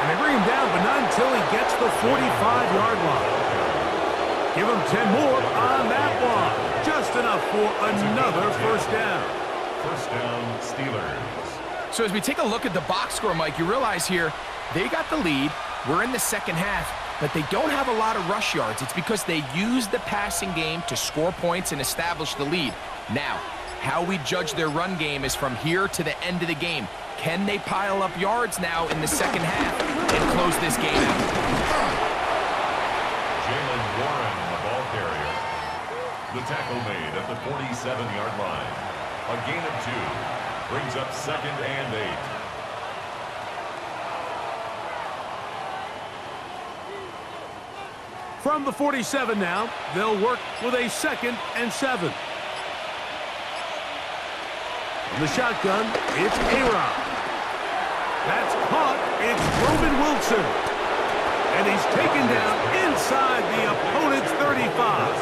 And they bring him down, but not until he gets the 45-yard line. Give him 10 more on that one. Just enough for another 1st down. 1st down, Steelers. So as we take a look at the box score, Mike, you realize here, they got the lead. We're in the 2nd half, but they don't have a lot of rush yards. It's because they use the passing game to score points and establish the lead. Now, how we judge their run game is from here to the end of the game. Can they pile up yards now in the 2nd half and close this game out? Jalen Warren, the ball carrier. The tackle made at the 47-yard line. A gain of 2. Brings up 2nd and 8. From the 47 now, they'll work with a 2nd and 7. From the shotgun, it's A-Rod. That's caught. It's Roman Wilson. And he's taken down inside the opponent's 35.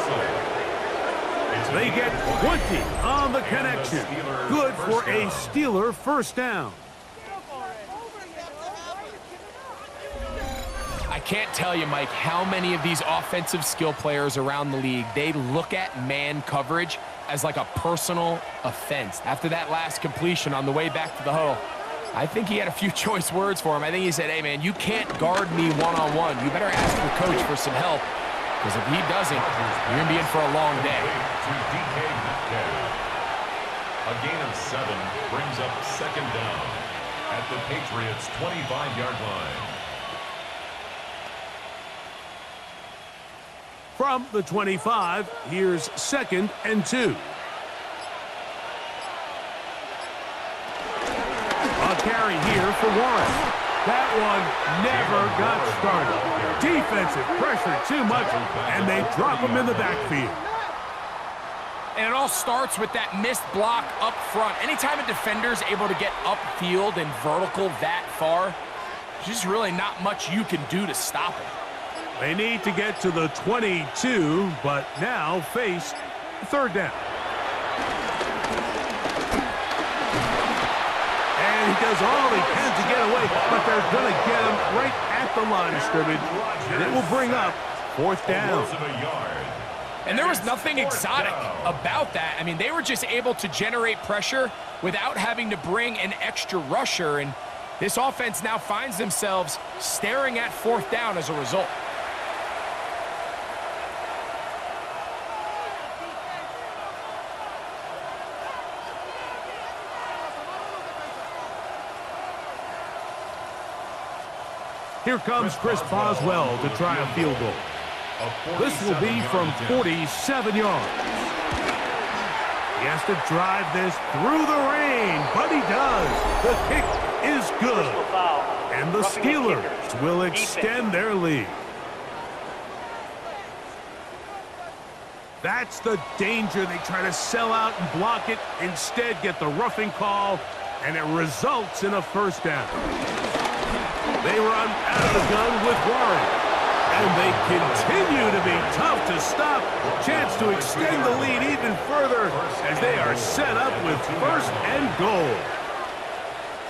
They get 20 on the connection. Good for a Steeler 1st down. I can't tell you, Mike, how many of these offensive skill players around the league, they look at man coverage as like a personal offense. After that last completion on the way back to the huddle, I think he had a few choice words for him. I think he said, hey, man, you can't guard me one-on-one. You better ask your coach for some help, because if he doesn't, you're going to be in for a long day. A gain of 7 brings up 2nd down at the Patriots' 25-yard line. From the 25, here's 2nd and 2. A carry here for Warren. That one never got started. Defensive pressure too much, and they drop him in the backfield. And it all starts with that missed block up front. Anytime a defender's able to get upfield and vertical that far, there's just really not much you can do to stop him. They need to get to the 22, but now face 3rd down. And he does all he can to get away, but they're going to get him right at the line of scrimmage, and it will bring up 4th down. And there was nothing exotic about that. I mean, they were just able to generate pressure without having to bring an extra rusher, and this offense now finds themselves staring at 4th down as a result. Here comes Chris Boswell to try a field goal. This will be from 47 yards. He has to drive this through the rain, but he does. The kick is good. And the Steelers will extend their lead. That's the danger. They try to sell out and block it. Instead, get the roughing call, and it results in a first down. They run out of the gun with Warren. And they continue to be tough to stop. Chance to extend the lead even further as they are set up with first and goal.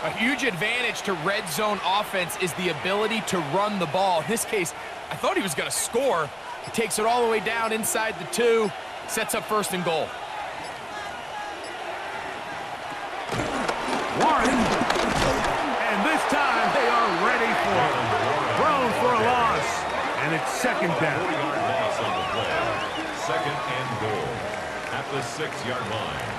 A huge advantage to red zone offense is the ability to run the ball. In this case, I thought he was going to score. He takes it all the way down inside the 2, sets up first and goal. Warren, and this time they are ready for it. Thrown for a loss. And it's second down. 40-yard loss on the play. Second and goal at the 6-yard line.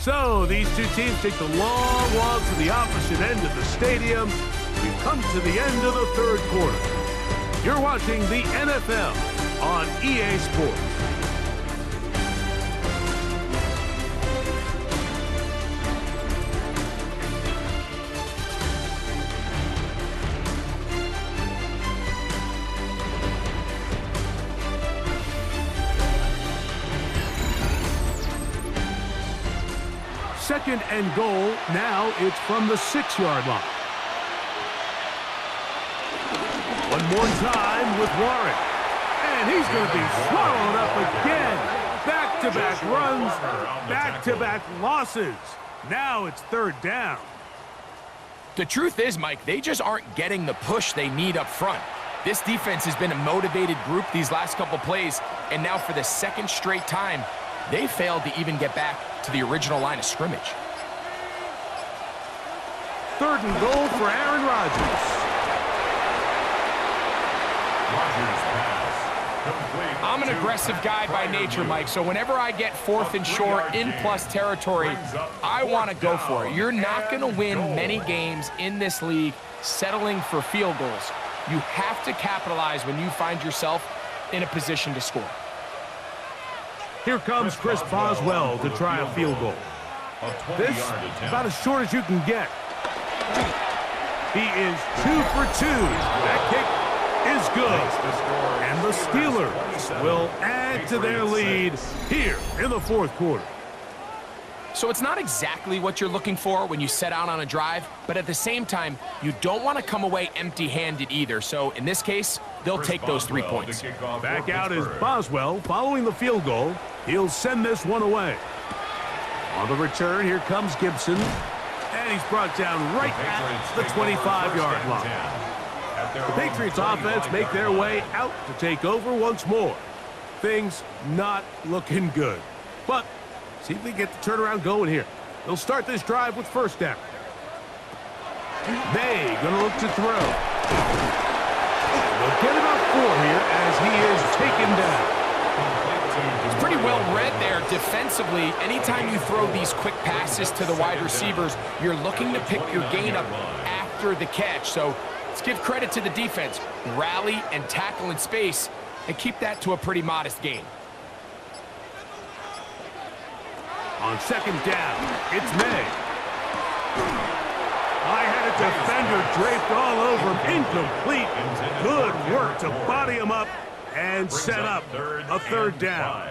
So these two teams take the long walk to the opposite end of the stadium. We've come to the end of the third quarter. You're watching the NFL on EA Sports. Second and goal. Now it's from the 6-yard line. One more time with Warren. And he's going to be swallowed up again. Back-to-back runs, back-to-back losses. Now it's third down. The truth is, Mike, they just aren't getting the push they need up front. This defense has been a motivated group these last couple plays, and now for the second straight time, they failed to even get back to the original line of scrimmage. Third and goal for Aaron Rodgers. I'm an aggressive guy by nature, Mike, so whenever I get fourth and short in plus territory, I want to go for it. You're not going to win many games in this league settling for field goals. You have to capitalize when you find yourself in a position to score. Here comes Chris Boswell to try a field goal. This about as short as you can get. He is 2 for 2. That kick is good. And the Steelers will add to their lead here in the fourth quarter. So it's not exactly what you're looking for when you set out on a drive, but at the same time, you don't want to come away empty-handed either. So in this case, they'll take those 3 points. Back out is Boswell following the field goal. He'll send this one away. On the return, here comes Gibson. And he's brought down right at the 25-yard line. The Patriots offense make their way out to take over once more. Things not looking good. But see if they get the turnaround going here. They'll start this drive with first down. Maye gonna look to throw. They'll get about 4 here as he is taken down. It's pretty well read there defensively. Anytime you throw these quick passes to the wide receivers, you're looking to pick your gain up after the catch. So let's give credit to the defense. Rally and tackle in space and keep that to a pretty modest gain. On second down, it's Maye. I had a defender draped all over him. Incomplete. Good work to body him up and set up a third down.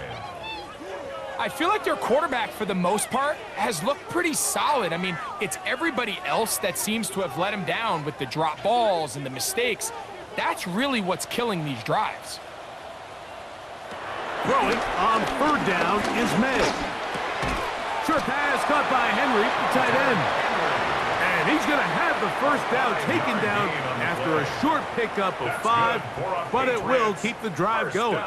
I feel like their quarterback, for the most part, has looked pretty solid. I mean, it's everybody else that seems to have let him down with the drop balls and the mistakes. That's really what's killing these drives. Throwing on third down is Maye. Short pass caught by Henry, the tight end. And he's going to have the first down taken down after a short pickup of 5, but it will keep the drive going.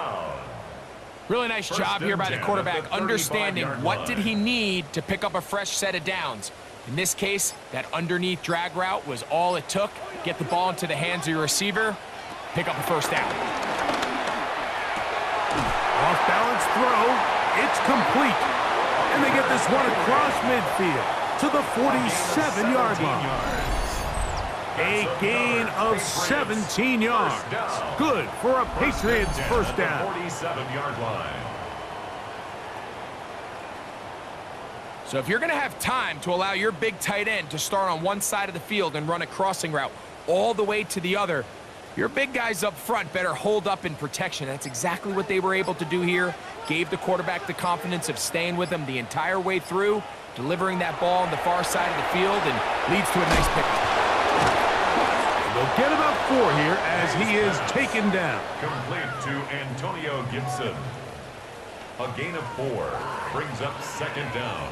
Really nice job here by the quarterback, understanding what did he need to pick up a fresh set of downs. In this case, that underneath drag route was all it took. Get the ball into the hands of your receiver, pick up a first down. Off-balance throw, it's complete. And they get this one across midfield to the 47-yard line. A gain of 17 yards. Good for a Patriots first down. 47-yard line. So if you're going to have time to allow your big tight end to start on one side of the field and run a crossing route all the way to the other, your big guys up front better hold up in protection. That's exactly what they were able to do here. Gave the quarterback the confidence of staying with him the entire way through, delivering that ball on the far side of the field, and leads to a nice pickup. They'll get about 4 here as he is taken down. Complete to Antonio Gibson. A gain of 4 brings up second down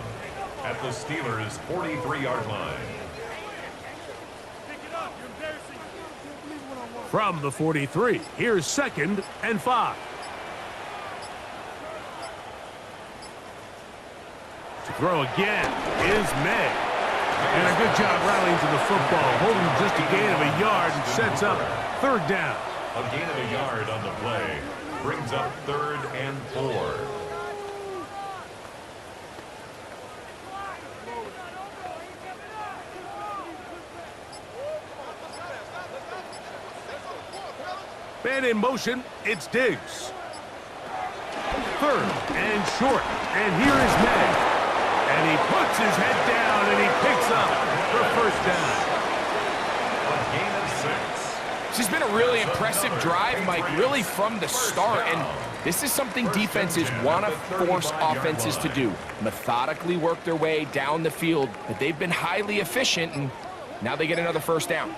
at the Steelers' 43-yard line. From the 43, here's 2nd and 5. To throw again is Maye. And a good job rallying to the football, holding just a gain of a yard and sets up 3rd down. A gain of a yard on the play brings up 3rd and 4. Man in motion, it's Diggs. 3rd and short, and here is Maye. And he puts his head down, and he picks up the first down. A gain of 6. This has been a really impressive drive, Mike, really from the start. And this is something defenses want to force offenses to do. Methodically work their way down the field, but they've been highly efficient, and now they get another first down.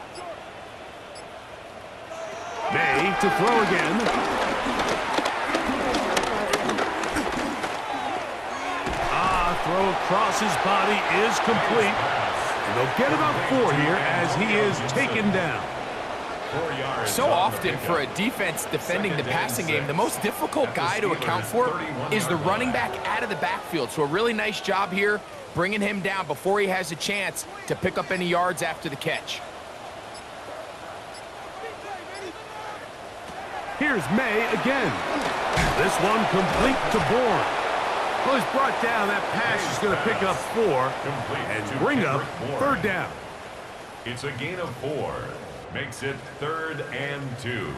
Maye to throw again. Throw across his body is complete. And they'll get about 4 here as he is taken down. So often for a defense defending the passing game, the most difficult guy to account for is the running back out of the backfield. So a really nice job here bringing him down before he has a chance to pick up any yards after the catch. Here's Maye again. This one complete to Bourne. Well, he's brought down. That pass is going to pick up 4 and bring up 3rd down. It's a gain of 4. Makes it 3rd and 2.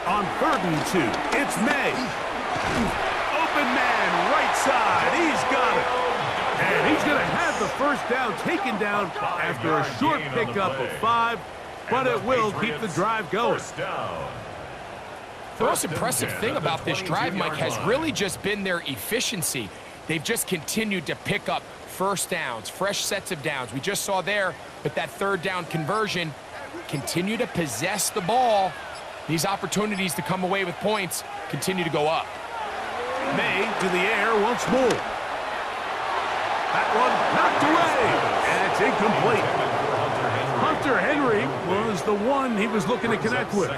On 3rd and 2, it's Maye. Open man, right side. He's got it. And he's going to have the first down taken down after a short pickup of 5, but it will keep the drive going. The most impressive thing about this drive, Mike, has really just been their efficiency. They've just continued to pick up first downs, fresh sets of downs. We just saw there, but that 3rd down conversion, continue to possess the ball. These opportunities to come away with points continue to go up. Maye to the air once more. That one knocked away, and it's incomplete. Hunter Henry was the one he was looking to connect with.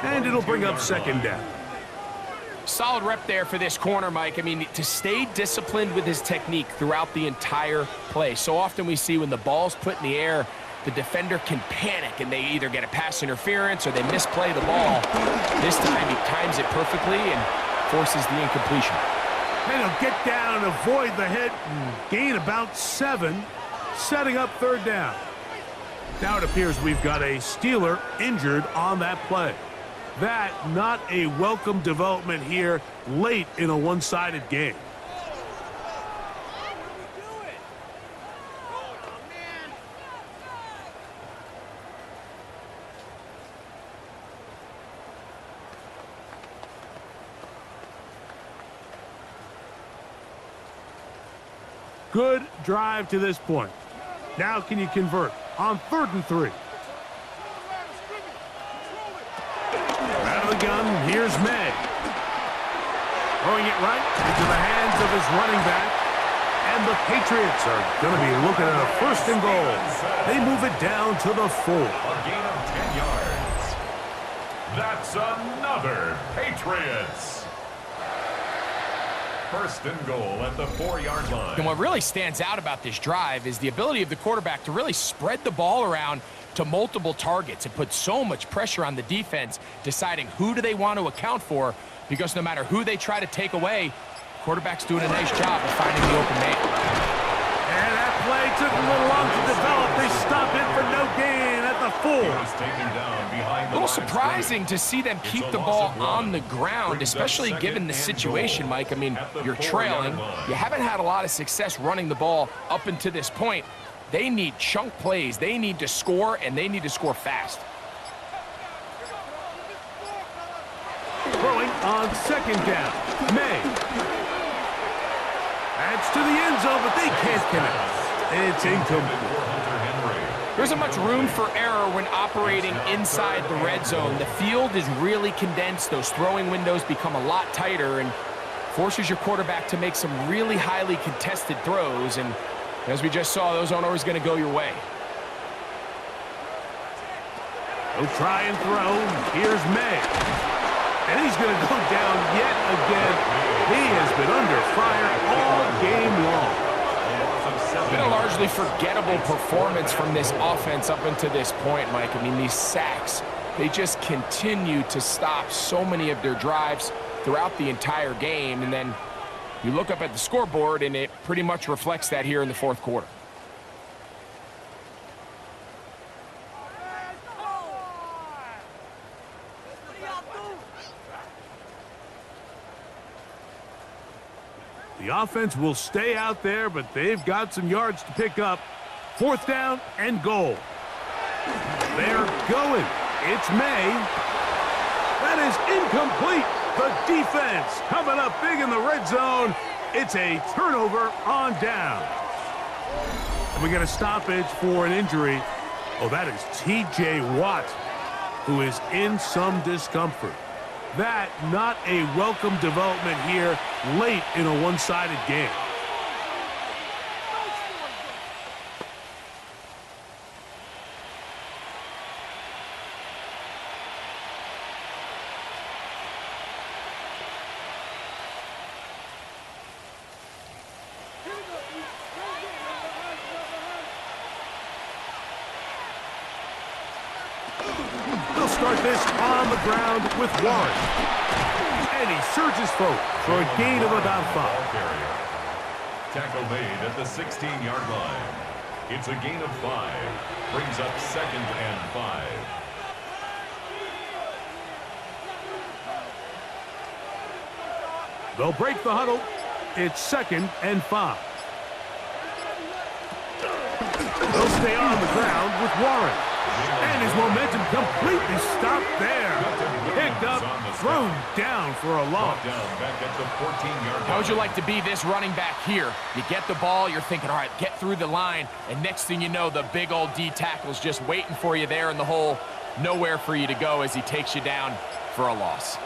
And it'll bring up 2nd down. Solid rep there for this corner, Mike. I mean, to stay disciplined with his technique throughout the entire play. So often we see when the ball's put in the air, the defender can panic, and they either get a pass interference or they misplay the ball. This time he times it perfectly and forces the incompletion. And he'll get down and avoid the hit and gain about 7, setting up 3rd down. Now it appears we've got a Steeler injured on that play. That not a welcome development here late in a one-sided game. Good drive to this point. Now can you convert on 3rd and 3? Out of the gun, here's Maye. Throwing it right into the hands of his running back. And the Patriots are going to be looking at a 1st and goal. They move it down to the 4. A gain of 10 yards. That's another Patriots. First and goal at the 4-yard line. And what really stands out about this drive is the ability of the quarterback to really spread the ball around to multiple targets and put so much pressure on the defense, deciding who do they want to account for, because no matter who they try to take away, quarterback's doing a nice job of finding the open man. And that play took a little long to develop. They stop it for no gain at the 4. A little surprising to see them keep the ball on the ground, especially given the situation, Mike. I mean, you're trailing. You haven't had a lot of success running the ball up until this point. They need chunk plays. They need to score, and they need to score fast. Throwing on second down. Maye. Adds to the end zone, but they can't connect. It's incomplete. There isn't much room for error when operating inside the red zone. The field is really condensed. Those throwing windows become a lot tighter and forces your quarterback to make some really highly contested throws. And as we just saw, those aren't always going to go your way. He'll try and throw. Here's Maye. And he's going to go down yet again. He has been under fire all game long. Been a largely forgettable performance from this offense up until this point, Mike. I mean, these sacks, they just continue to stop so many of their drives throughout the entire game. And then you look up at the scoreboard, and it pretty much reflects that here in the fourth quarter. The offense will stay out there, but they've got some yards to pick up. Fourth down and goal. They're going. It's Maye. That is incomplete. The defense coming up big in the red zone. It's a turnover on down. And we got a stoppage for an injury. Oh, that is T.J. Watt, who is in some discomfort. That not a welcome development here late in a one-sided game. Start this on the ground with Warren. And he surges forward for a gain of about 5. Tackle made at the 16-yard line. It's a gain of 5. Brings up 2nd and 5. They'll break the huddle. It's 2nd and 5. They'll stay on the ground with Warren. And his momentum completely stopped there. Picked up, thrown down for a loss. How would you like to be this running back here? You get the ball, you're thinking, all right, get through the line, and next thing you know, the big old D tackle's just waiting for you there in the hole. Nowhere for you to go as he takes you down for a loss.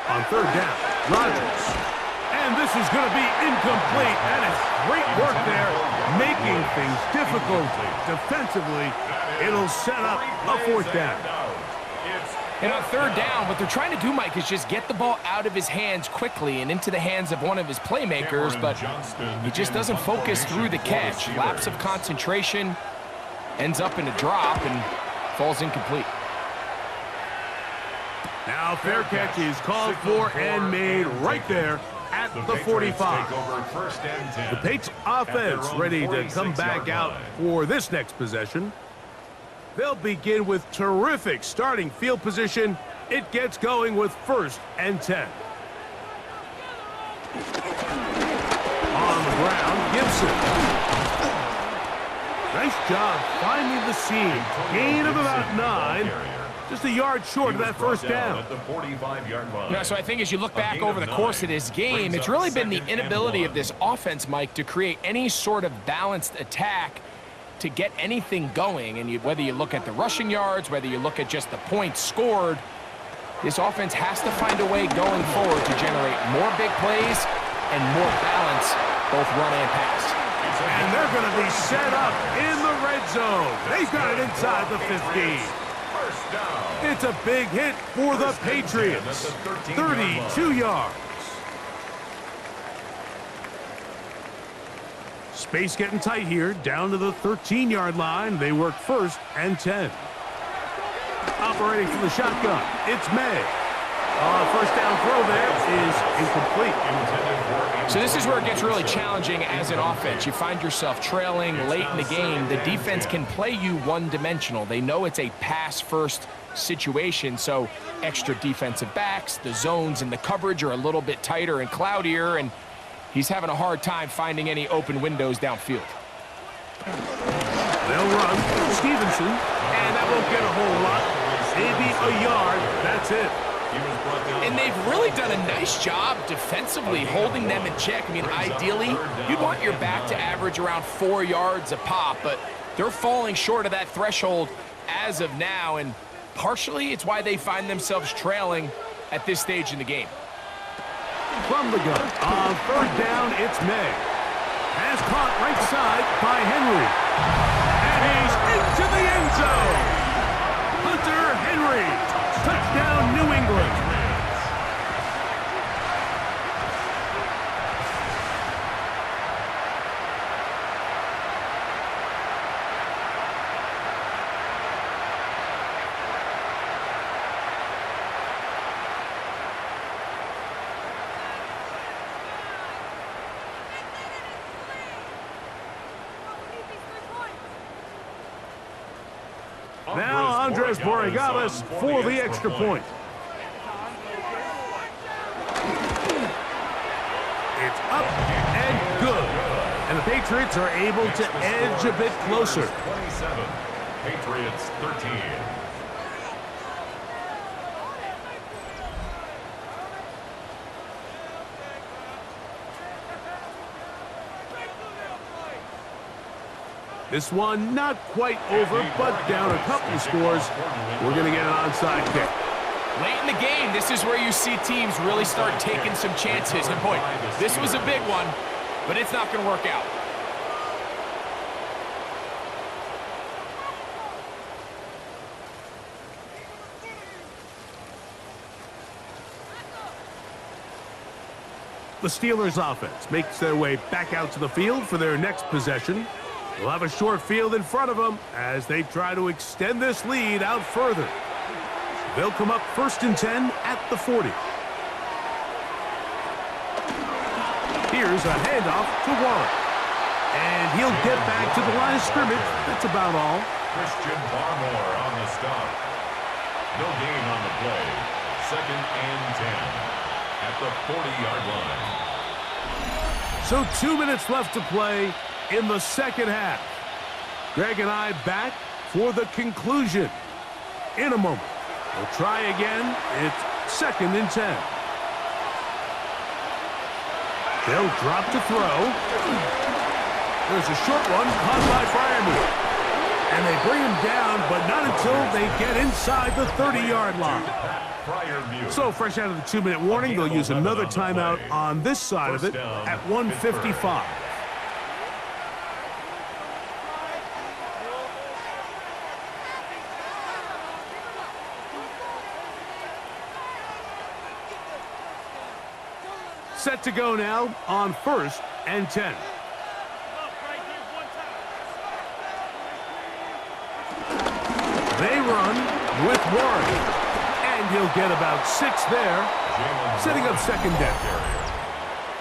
On third down, Rodgers. And this is going to be incomplete. That is great work there, making things difficult defensively. It'll set up a fourth down. And on third down, what they're trying to do, Mike, is just get the ball out of his hands quickly and into the hands of one of his playmakers, but he just doesn't focus through the catch. Lapse of concentration, ends up in a drop, and falls incomplete. Now fair catch is called for and made right there at the 45. The Patriots offense ready to come back out for this next possession. They'll begin with terrific starting field position. It gets going with 1st and 10. On the ground, Gibson. Nice job finding the seam. Gain of about 9. Just a yard short of that first down. Yeah, so I think as you look back over the course of this game, it's really been the inability of this offense, Mike, to create any sort of balanced attack to get anything going. And whether you look at the rushing yards, whether you look at just the points scored, this offense has to find a way going forward to generate more big plays and more balance, both run and pass. And they're going to be set up in the red zone. They've got it inside the 15. down. It's a big hit for the First and 10 Patriots. at the 13-yard 32 yards. Space getting tight here, down to the 13-yard line. They work 1st and 10. Operating from the shotgun, it's Maye. First down throw there is incomplete. So this is where it gets really challenging as an offense. You find yourself trailing late in the game. The defense can play you one-dimensional. They know it's a pass-first situation, so extra defensive backs, the zones and the coverage are a little bit tighter and cloudier, and he's having a hard time finding any open windows downfield. They'll run Stevenson, and that won't get a whole lot. Maybe a yard, that's it. And they've really done a nice job defensively holding them in check. I mean, ideally, you'd want your back to average around 4 yards a pop, but they're falling short of that threshold as of now, and partially it's why they find themselves trailing at this stage in the game. From the gun, on 3rd down, it's Maye. Pass caught right side by Henry. And he's into the end zone. Hunter Henry, touchdown New England. Now Andres Borregales for the extra point. It's up and good. And the Patriots are able to edge a bit closer. 27, Patriots 13. This one not quite over, but down a couple of scores. We're going to get an onside kick. Late in the game, this is where you see teams really start taking some chances. And boy, this was a big one, but it's not going to work out. The Steelers offense makes their way back out to the field for their next possession. They'll have a short field in front of them as they try to extend this lead out further. They'll come up 1st and 10 at the 40. Here's a handoff to Warren. And he'll get back to the line of scrimmage. That's about all. Christian Barmore on the stop. No gain on the play. 2nd and 10 at the 40-yard line. So 2 minutes left to play in the second half. Greg and I back for the conclusion in a moment. We'll try again. It's 2nd and 10. They'll drop to throw. There's a short one caught by Fryermuth. And they bring him down, but not until they get inside the 30-yard line. So fresh out of the 2-minute warning, they'll use another timeout on this side of it at 1:55. Set to go now on 1st and 10. They run with Warren. And he'll get about 6 there, setting up 2nd down.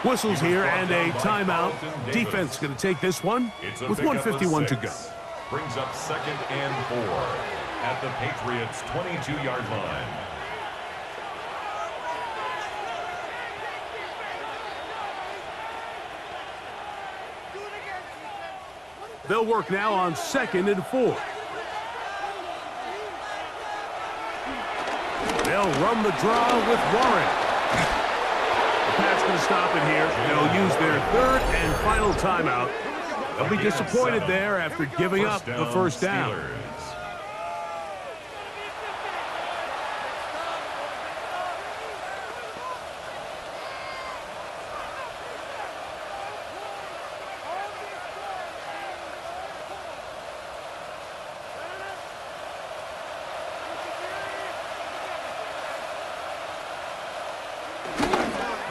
Whistles here and a timeout. Defense going to take this one with 1:51 to go. Brings up 2nd and 4 at the Patriots' 22-yard line. They'll work now on 2nd and 4. They'll run the draw with Warren. The pass going to stop it here. They'll use their 3rd and final timeout. They'll be disappointed there after giving up the first down.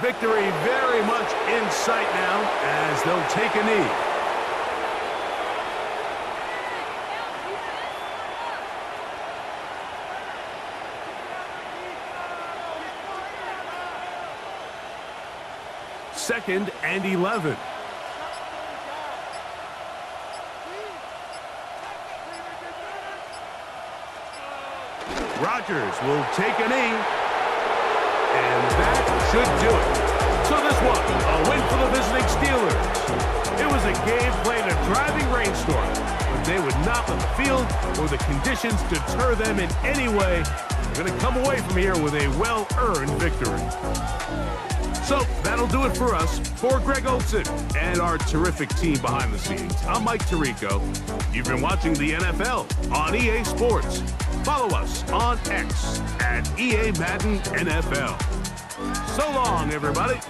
Victory very much in sight now as they'll take a knee. Second and 11. Rodgers will take a knee, and that should do it. So this one, a win for the visiting Steelers. It was a game played in a driving rainstorm, but they would not let the field or the conditions deter them in any way. They're going to come away from here with a well-earned victory. So that'll do it for us. For Greg Olson and our terrific team behind the scenes, I'm Mike Tirico. You've been watching the NFL on EA Sports. Follow us on X at EA Madden NFL. So long, everybody.